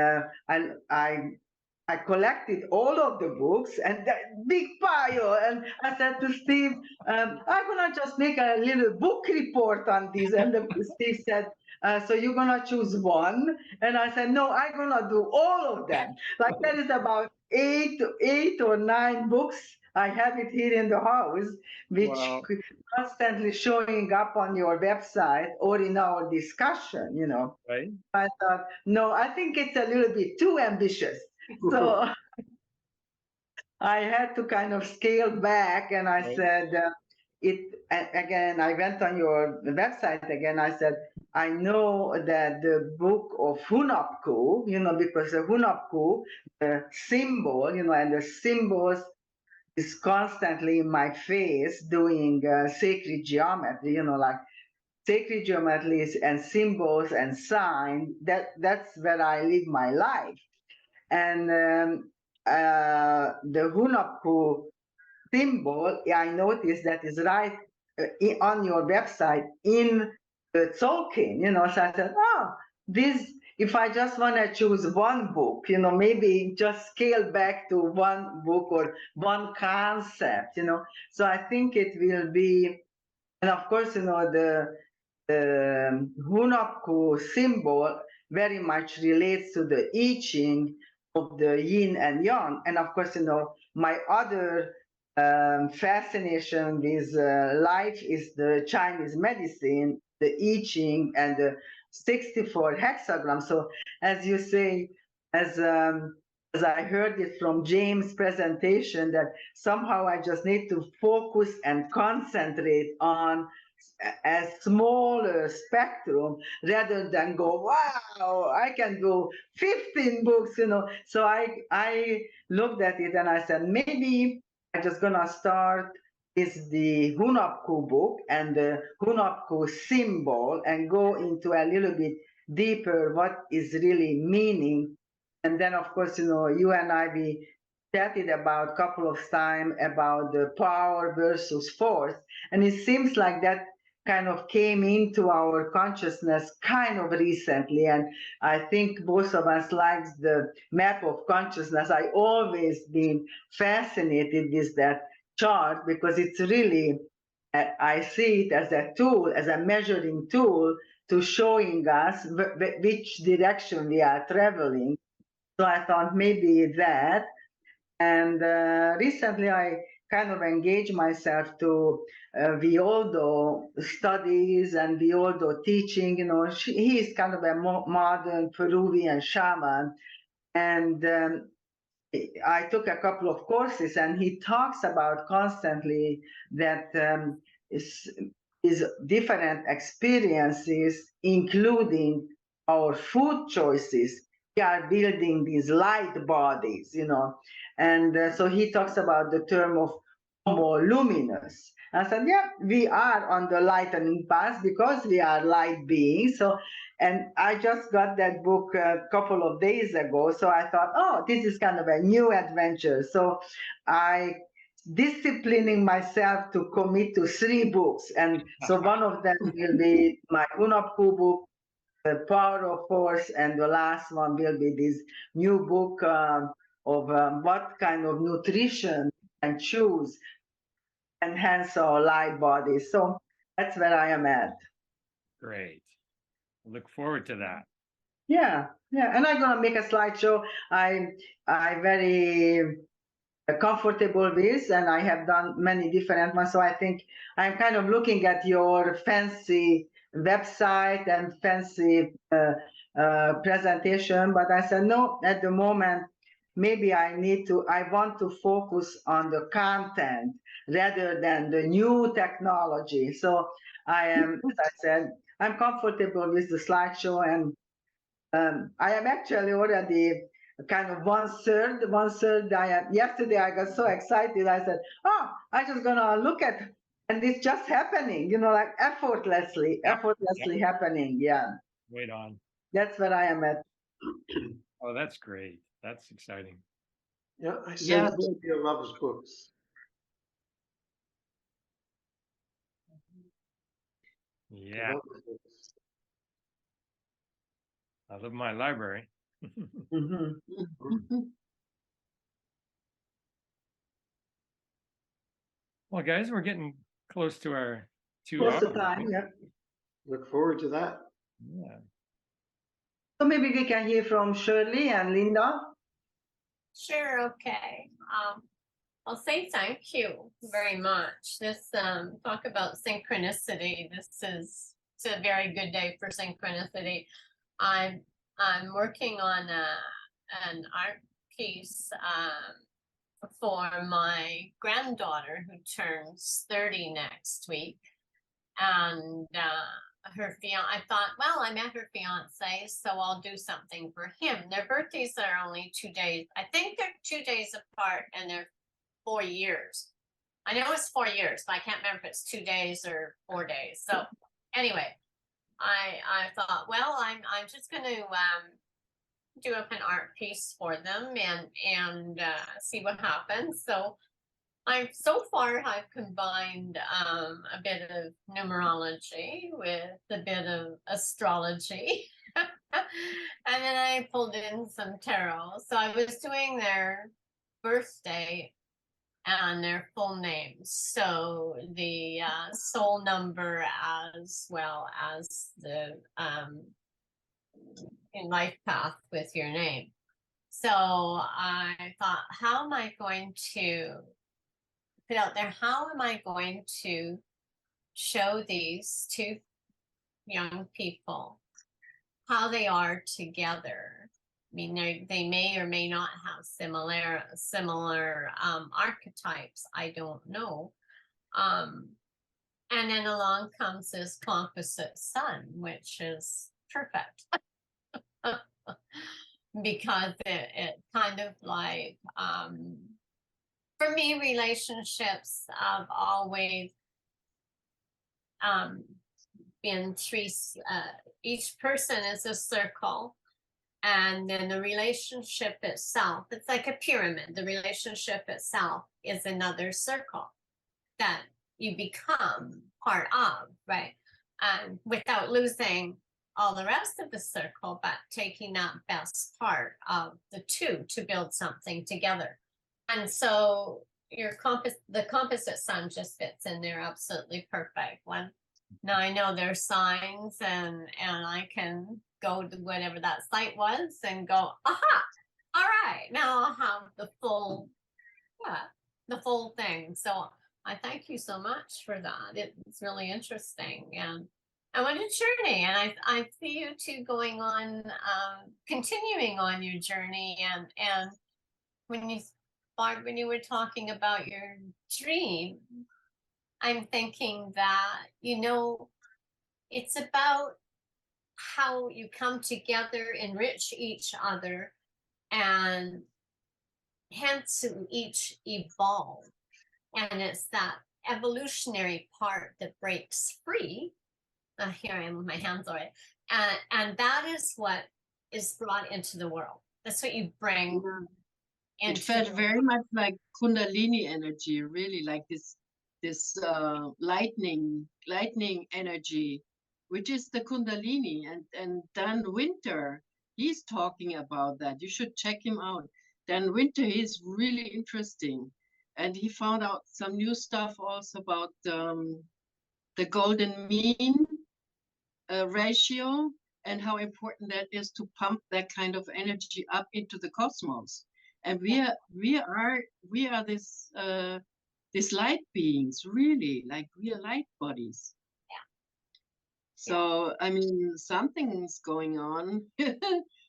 [SPEAKER 7] I collected all of the books and that big pile, and I said to Steve, "I'm gonna just make a little book report on this." And Steve said, "So you're gonna choose one?" And I said, "No, I'm gonna do all of them." Like that is about eight or nine books. I have it here in the house, which
[SPEAKER 1] Wow.
[SPEAKER 7] constantly showing up on your website or in our discussion.
[SPEAKER 1] Right.
[SPEAKER 7] I thought, no, I think it's a little bit too ambitious. So I had to kind of scale back, and I said, again, I went on your website again. I said, I know that the book of Hunapku, because the Hunapku, the symbol, and the symbols is constantly in my face doing sacred geometry, like sacred geometries and symbols and signs. That's where I live my life. And the Hunapku symbol, I noticed that is right on your website in the Tolkien, so I said, this, if I just want to choose one book, maybe just scale back to one book or one concept, so I think it will be, and of course, the Hunapku symbol very much relates to the I Ching of the yin and yang. And of course, my other fascination with life is the Chinese medicine, the I Ching, and the 64 hexagram. So as you say, as I heard it from James' presentation, that somehow I just need to focus and concentrate on a smaller spectrum rather than go, wow, I can go 15 books, So I looked at it and I said, maybe I'm just gonna start with the Hunapku book and the Hunapku symbol and go into a little bit deeper what is really meaning. And then of course, you and I, we chatted about a couple of times about the power versus force. And it seems like that kind of came into our consciousness kind of recently. And I think both of us likes the map of consciousness. I always been fascinated with that chart because it's really, I see it as a tool, as a measuring tool to showing us which direction we are traveling. So I thought maybe that. And recently I kind of engaged myself to Violdo studies and Violdo teaching. He is kind of a modern Peruvian shaman. And I took a couple of courses, and he talks about constantly that is different experiences, including our food choices, we are building these light bodies, you know. And so he talks about the term of homo luminous. I said, yeah, we are on the lightening path because we are light beings. So, and I just got that book a couple of days ago. So I thought, oh, this is kind of a new adventure. So I disciplining myself to commit to 3 books. And so one of them will be my Unapku book, The Power of Force, and the last one will be this new book of what kind of nutrition and choose enhance our light body. So that's where I am at.
[SPEAKER 1] Great. Look forward to that.
[SPEAKER 7] Yeah, yeah. And I'm gonna make a slideshow. I very comfortable with, and I have done many different ones. So I think I'm kind of looking at your fancy website and fancy presentation, but I said no, at the moment maybe I want to focus on the content rather than the new technology. So I am, as I said, I'm comfortable with the slideshow, and I am actually already kind of one third. Yesterday I got so excited. I said, oh, I just gonna look at, and it's just happening, you know, like effortlessly happening. Yeah,
[SPEAKER 1] Wait on.
[SPEAKER 7] that's where I am at.
[SPEAKER 1] Oh, that's great. That's exciting.
[SPEAKER 5] Yeah, I
[SPEAKER 2] Yeah.
[SPEAKER 5] sense Cynthia loves books.
[SPEAKER 1] Yeah,
[SPEAKER 5] Loves books.
[SPEAKER 1] I love my library.
[SPEAKER 7] Mhm.
[SPEAKER 1] Well, guys, we're getting close to our 2
[SPEAKER 7] Close
[SPEAKER 1] hours.
[SPEAKER 7] to time, yeah.
[SPEAKER 5] Look forward to that.
[SPEAKER 1] Yeah.
[SPEAKER 7] So maybe we can hear from Shirley and Linda.
[SPEAKER 8] Sure, okay. I'll say thank you very much. This talk about synchronicity. It's a very good day for synchronicity. I'm working on an art piece for my granddaughter who turns 30 next week, and her fiance. I thought, well, I met her fiance, so I'll do something for him. Their birthdays are only 2 days. I think they're 2 days apart, and they're 4 years. I know it's 4 years, but I can't remember if it's 2 days or 4 days. So anyway, I thought, well, I'm just going to do up an art piece for them and see what happens. So so far I've combined a bit of numerology with a bit of astrology. And then I pulled in some tarot. So I was doing their birthday and their full names. So the soul number as well as the in life path with your name. So I thought, how am I going to put out there? How am I going to show these 2 young people how they are together? I mean, they may or may not have similar archetypes. I don't know. And then along comes this composite sun, which is perfect. Because it kind of like, for me, relationships have always been 3, each person is a circle. And then the relationship itself, it's like a pyramid. The relationship itself is another circle that you become part of, right? Without losing all the rest of the circle, but taking that best part of the 2 to build something together. And so the composite sun just fits in there absolutely perfect. Now I know there's signs, and I can go to whatever that site was and go, aha, all right, now I'll have the full thing. So I thank you so much for that. It's really interesting, and I want to journey, and I see you 2 going on, continuing on your journey, and when you were talking about your dream, I'm thinking that, it's about how you come together, enrich each other, and hence you each evolve. And it's that evolutionary part that breaks free. Here I am with my hands already. And that is what is brought into the world. That's what you bring
[SPEAKER 2] It
[SPEAKER 8] into
[SPEAKER 2] felt
[SPEAKER 8] the
[SPEAKER 2] very much like Kundalini energy, really like this lightning energy, which is the Kundalini. And Dan Winter, he's talking about that. You should check him out. Dan Winter is really interesting, and he found out some new stuff also about the golden mean ratio and how important that is to pump that kind of energy up into the cosmos. And we are this light beings, really, like we are light bodies. So I mean, something's going on.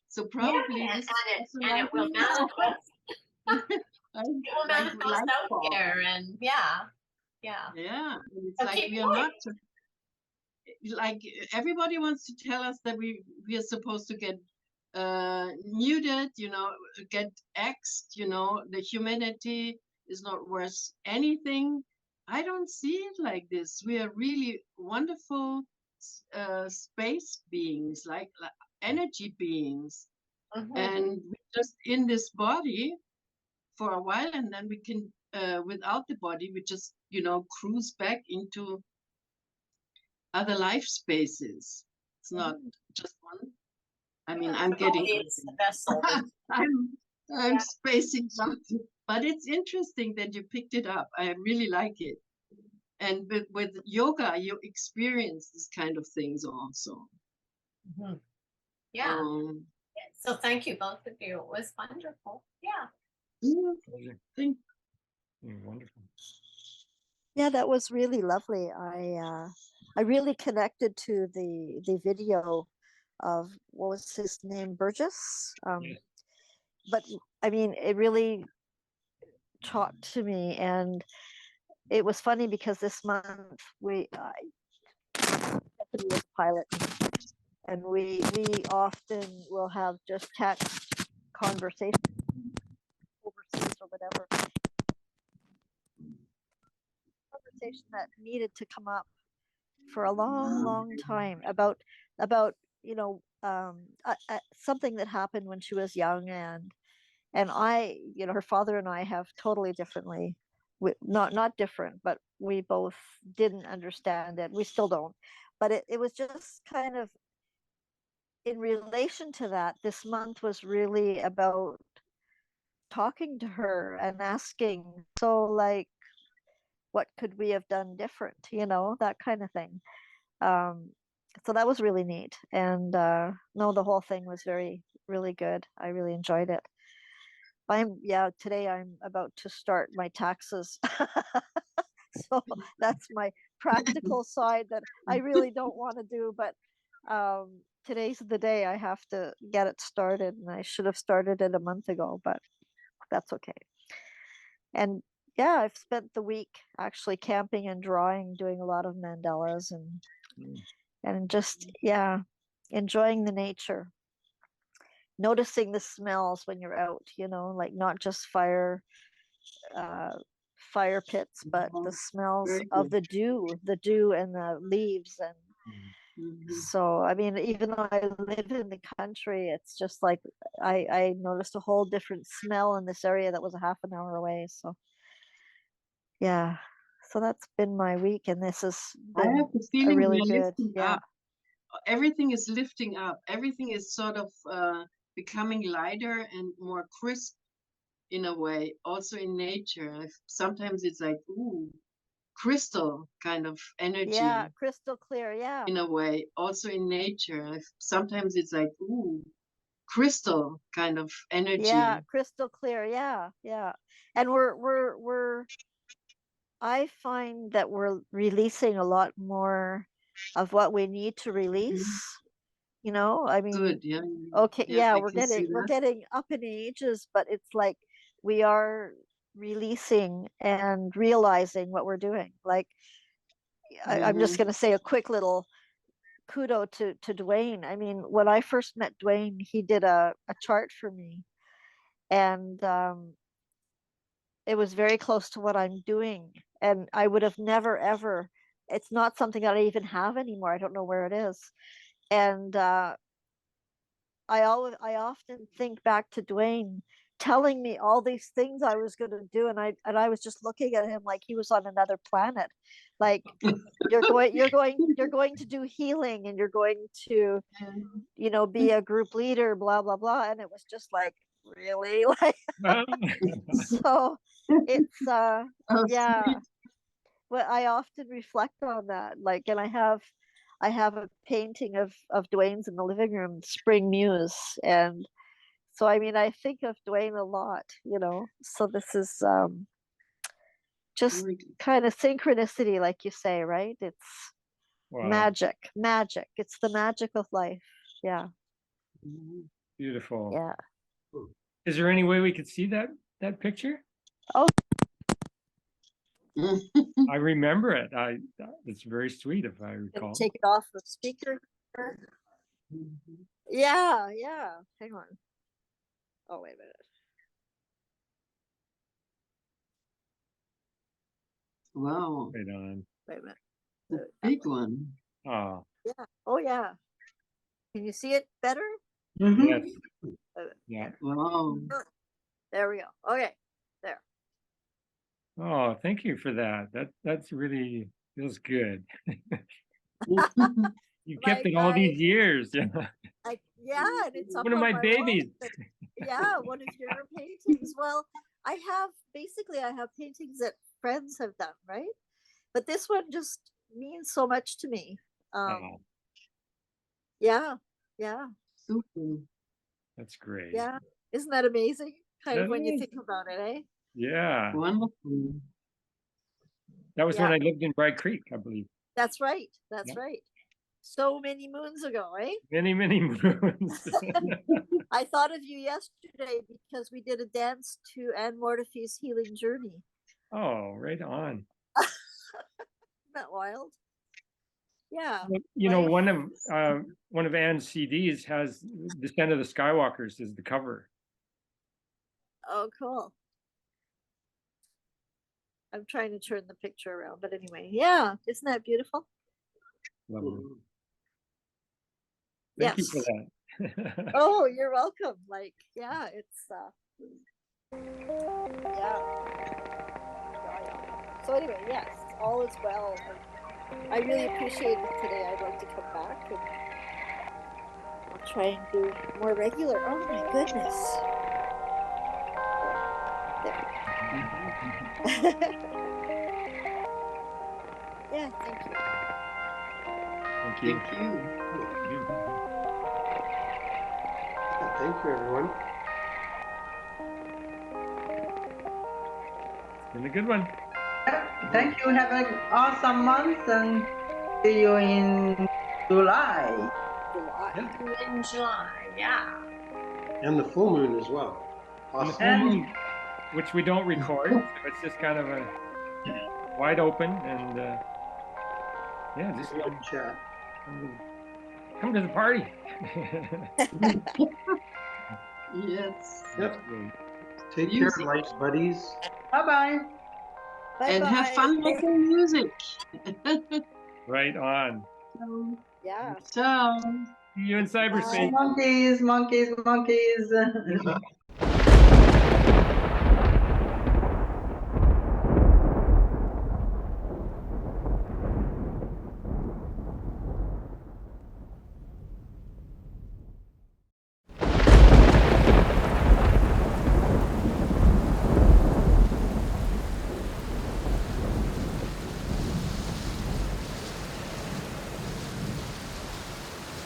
[SPEAKER 2] So probably this
[SPEAKER 8] and it will manifest. It will
[SPEAKER 2] like
[SPEAKER 8] manifest
[SPEAKER 2] light
[SPEAKER 8] out
[SPEAKER 2] bulb.
[SPEAKER 8] here, and yeah.
[SPEAKER 2] And it's
[SPEAKER 8] So
[SPEAKER 2] like
[SPEAKER 8] keep
[SPEAKER 2] we are
[SPEAKER 8] going.
[SPEAKER 2] not like everybody wants to tell us that we are supposed to get muted, you know, get axed, you know, the humanity is not worth anything. I don't see it like this. We are really wonderful space beings, like energy beings, and we're just in this body for a while, and then we can without the body we just, you know, cruise back into other life spaces. It's not just one. I mean, I'm getting
[SPEAKER 8] It's the vessel.
[SPEAKER 2] I'm spacing something, but it's interesting that you picked it up. I really like it. And with yoga, you experience this kind of things also.
[SPEAKER 8] Yeah. So thank you, both of you. It was wonderful. Yeah.
[SPEAKER 2] Thank
[SPEAKER 1] Wonderful.
[SPEAKER 6] Yeah, that was really lovely. I really connected to the video of, what was his name, Burgess.
[SPEAKER 1] Yes.
[SPEAKER 6] But I mean, it really talked to me, and it was funny because this month Stephanie was a pilot, and we often will have just text conversations overseas or whatever. Conversation that needed to come up for a long time about you know, something that happened when she was young, and I, you know, her father and I have totally differently, not different, but we both didn't understand it. We still don't, but it was just kind of in relation to that. This month was really about talking to her and asking, so like, what could we have done different, you know, that kind of thing. So that was really neat. And no, the whole thing was really good. I really enjoyed it. Today I'm about to start my taxes. So that's my practical side that I really don't want to do, but today's the day I have to get it started, and I should have started it a month ago, but that's okay. And yeah, I've spent the week actually camping and drawing, doing a lot of mandalas, and just, yeah, enjoying the nature, noticing the smells when you're out, you know, like not just fire pits, but the smells of the dew and the leaves. And so, I mean, even though I live in the country, it's just like I noticed a whole different smell in this area that was a half an hour away. So yeah, so that's been my week, and this has
[SPEAKER 2] I
[SPEAKER 6] been
[SPEAKER 2] have the feeling
[SPEAKER 6] a really
[SPEAKER 2] we're
[SPEAKER 6] good,
[SPEAKER 2] lifting up. Everything is lifting up. Everything is sort of becoming lighter and more crisp in a way, also in nature. Sometimes it's like, ooh, crystal kind of energy.
[SPEAKER 6] Yeah, crystal clear, yeah.
[SPEAKER 2] In a way, also in nature. Sometimes it's like, ooh, crystal kind of energy.
[SPEAKER 6] Yeah, crystal clear, yeah. And I find that we're releasing a lot more of what we need to release. You know, I mean,
[SPEAKER 2] good, yeah.
[SPEAKER 6] Okay,
[SPEAKER 2] yeah,
[SPEAKER 6] we're getting up in ages, but it's like we are releasing and realizing what we're doing. Like I'm just going to say a quick little kudo to Dwayne. I mean, when I first met Dwayne, he did a chart for me, and it was very close to what I'm doing. And I would have never ever. It's not something that I even have anymore. I don't know where it is. And I often think back to Dwayne telling me all these things I was going to do, and I was just looking at him like he was on another planet. Like, you're going to do healing, and you're going to, you know, be a group leader, blah blah blah. And it was just like, really? Like, so it's
[SPEAKER 2] Oh,
[SPEAKER 6] yeah.
[SPEAKER 2] sweet.
[SPEAKER 6] Well, I often reflect on that. Like, and I have a painting of Dwayne's in the living room, Spring Muse. And so I mean, I think of Dwayne a lot, you know. So this is just
[SPEAKER 2] Very good.
[SPEAKER 6] kind of synchronicity, like you say, right? It's
[SPEAKER 1] Wow,
[SPEAKER 6] magic. It's the magic of life. Yeah,
[SPEAKER 2] Mhm.
[SPEAKER 1] beautiful.
[SPEAKER 6] yeah.
[SPEAKER 1] Is there any way we could see that picture?
[SPEAKER 6] Oh,
[SPEAKER 1] I remember it. It's very sweet if I
[SPEAKER 6] and
[SPEAKER 1] recall.
[SPEAKER 6] take it off the speaker. Yeah, yeah. Hang on. Oh, wait a minute.
[SPEAKER 2] Wow,
[SPEAKER 1] Right on.
[SPEAKER 6] Wait a minute.
[SPEAKER 2] the big one.
[SPEAKER 1] Oh,
[SPEAKER 6] Yeah. Oh, yeah. Can you see it better?
[SPEAKER 1] yes.
[SPEAKER 6] Uh,
[SPEAKER 1] Yeah.
[SPEAKER 2] Wow.
[SPEAKER 6] There we go. Okay. There.
[SPEAKER 1] Oh, thank you for that. That's really feels good. You kept
[SPEAKER 6] Like
[SPEAKER 1] it all these years. Yeah.
[SPEAKER 6] yeah, and it's up
[SPEAKER 1] One of
[SPEAKER 6] on
[SPEAKER 1] my
[SPEAKER 6] my wall.
[SPEAKER 1] babies.
[SPEAKER 6] Yeah, one of your paintings. Well, I have paintings that friends have done, right? But this one just means so much to me.
[SPEAKER 1] Oh,
[SPEAKER 6] Yeah, yeah,
[SPEAKER 2] Super.
[SPEAKER 1] that's great.
[SPEAKER 6] yeah. Isn't that amazing? Kind of
[SPEAKER 1] That
[SPEAKER 6] when you
[SPEAKER 1] is.
[SPEAKER 6] think about it, eh?
[SPEAKER 1] Yeah.
[SPEAKER 2] Wonderful.
[SPEAKER 1] That was when
[SPEAKER 6] Yeah.
[SPEAKER 1] I lived in Bright Creek, I believe.
[SPEAKER 6] That's right. That's
[SPEAKER 1] Yeah.
[SPEAKER 6] right. So many moons ago, eh?
[SPEAKER 1] Many, many moons.
[SPEAKER 6] I thought of you yesterday because we did a dance to Anne Mortifee's Healing Journey.
[SPEAKER 1] Oh, right on.
[SPEAKER 6] Isn't that wild? Yeah.
[SPEAKER 1] Well, you know,
[SPEAKER 6] Life.
[SPEAKER 1] one of Anne's CDs has Descent of the Skywalkers as the cover.
[SPEAKER 6] Oh, cool. I'm trying to turn the picture around, but anyway, yeah, isn't that beautiful?
[SPEAKER 1] Lovely.
[SPEAKER 2] Mhm.
[SPEAKER 1] Thank you
[SPEAKER 6] Yes.
[SPEAKER 1] for that.
[SPEAKER 6] Oh, you're welcome. Like, yeah, it's yeah. So anyway, yes, all is well. And I really appreciate it today. I'd like to come back and I'll try and do more regular. Oh my goodness. There. Yeah, thank you.
[SPEAKER 1] Thank you.
[SPEAKER 2] Thank you.
[SPEAKER 5] Thank you, everyone.
[SPEAKER 1] It's been a good one.
[SPEAKER 7] Thank you. Have an awesome month and see you in July.
[SPEAKER 6] July.
[SPEAKER 8] In July, yeah.
[SPEAKER 5] And the full moon as well.
[SPEAKER 1] And the
[SPEAKER 5] Awesome.
[SPEAKER 1] full moon, which we don't record, so it's just kind of a wide open and yeah, just
[SPEAKER 5] Great chat.
[SPEAKER 1] come to the party.
[SPEAKER 2] Yes.
[SPEAKER 5] Yep.
[SPEAKER 1] Great.
[SPEAKER 5] Take care,
[SPEAKER 2] Music.
[SPEAKER 5] life's buddies.
[SPEAKER 7] Bye-bye.
[SPEAKER 2] And have fun
[SPEAKER 6] Bye-bye.
[SPEAKER 2] making music.
[SPEAKER 1] Right on.
[SPEAKER 6] Yeah.
[SPEAKER 2] So.
[SPEAKER 1] See you in cyberspace.
[SPEAKER 7] Monkeys.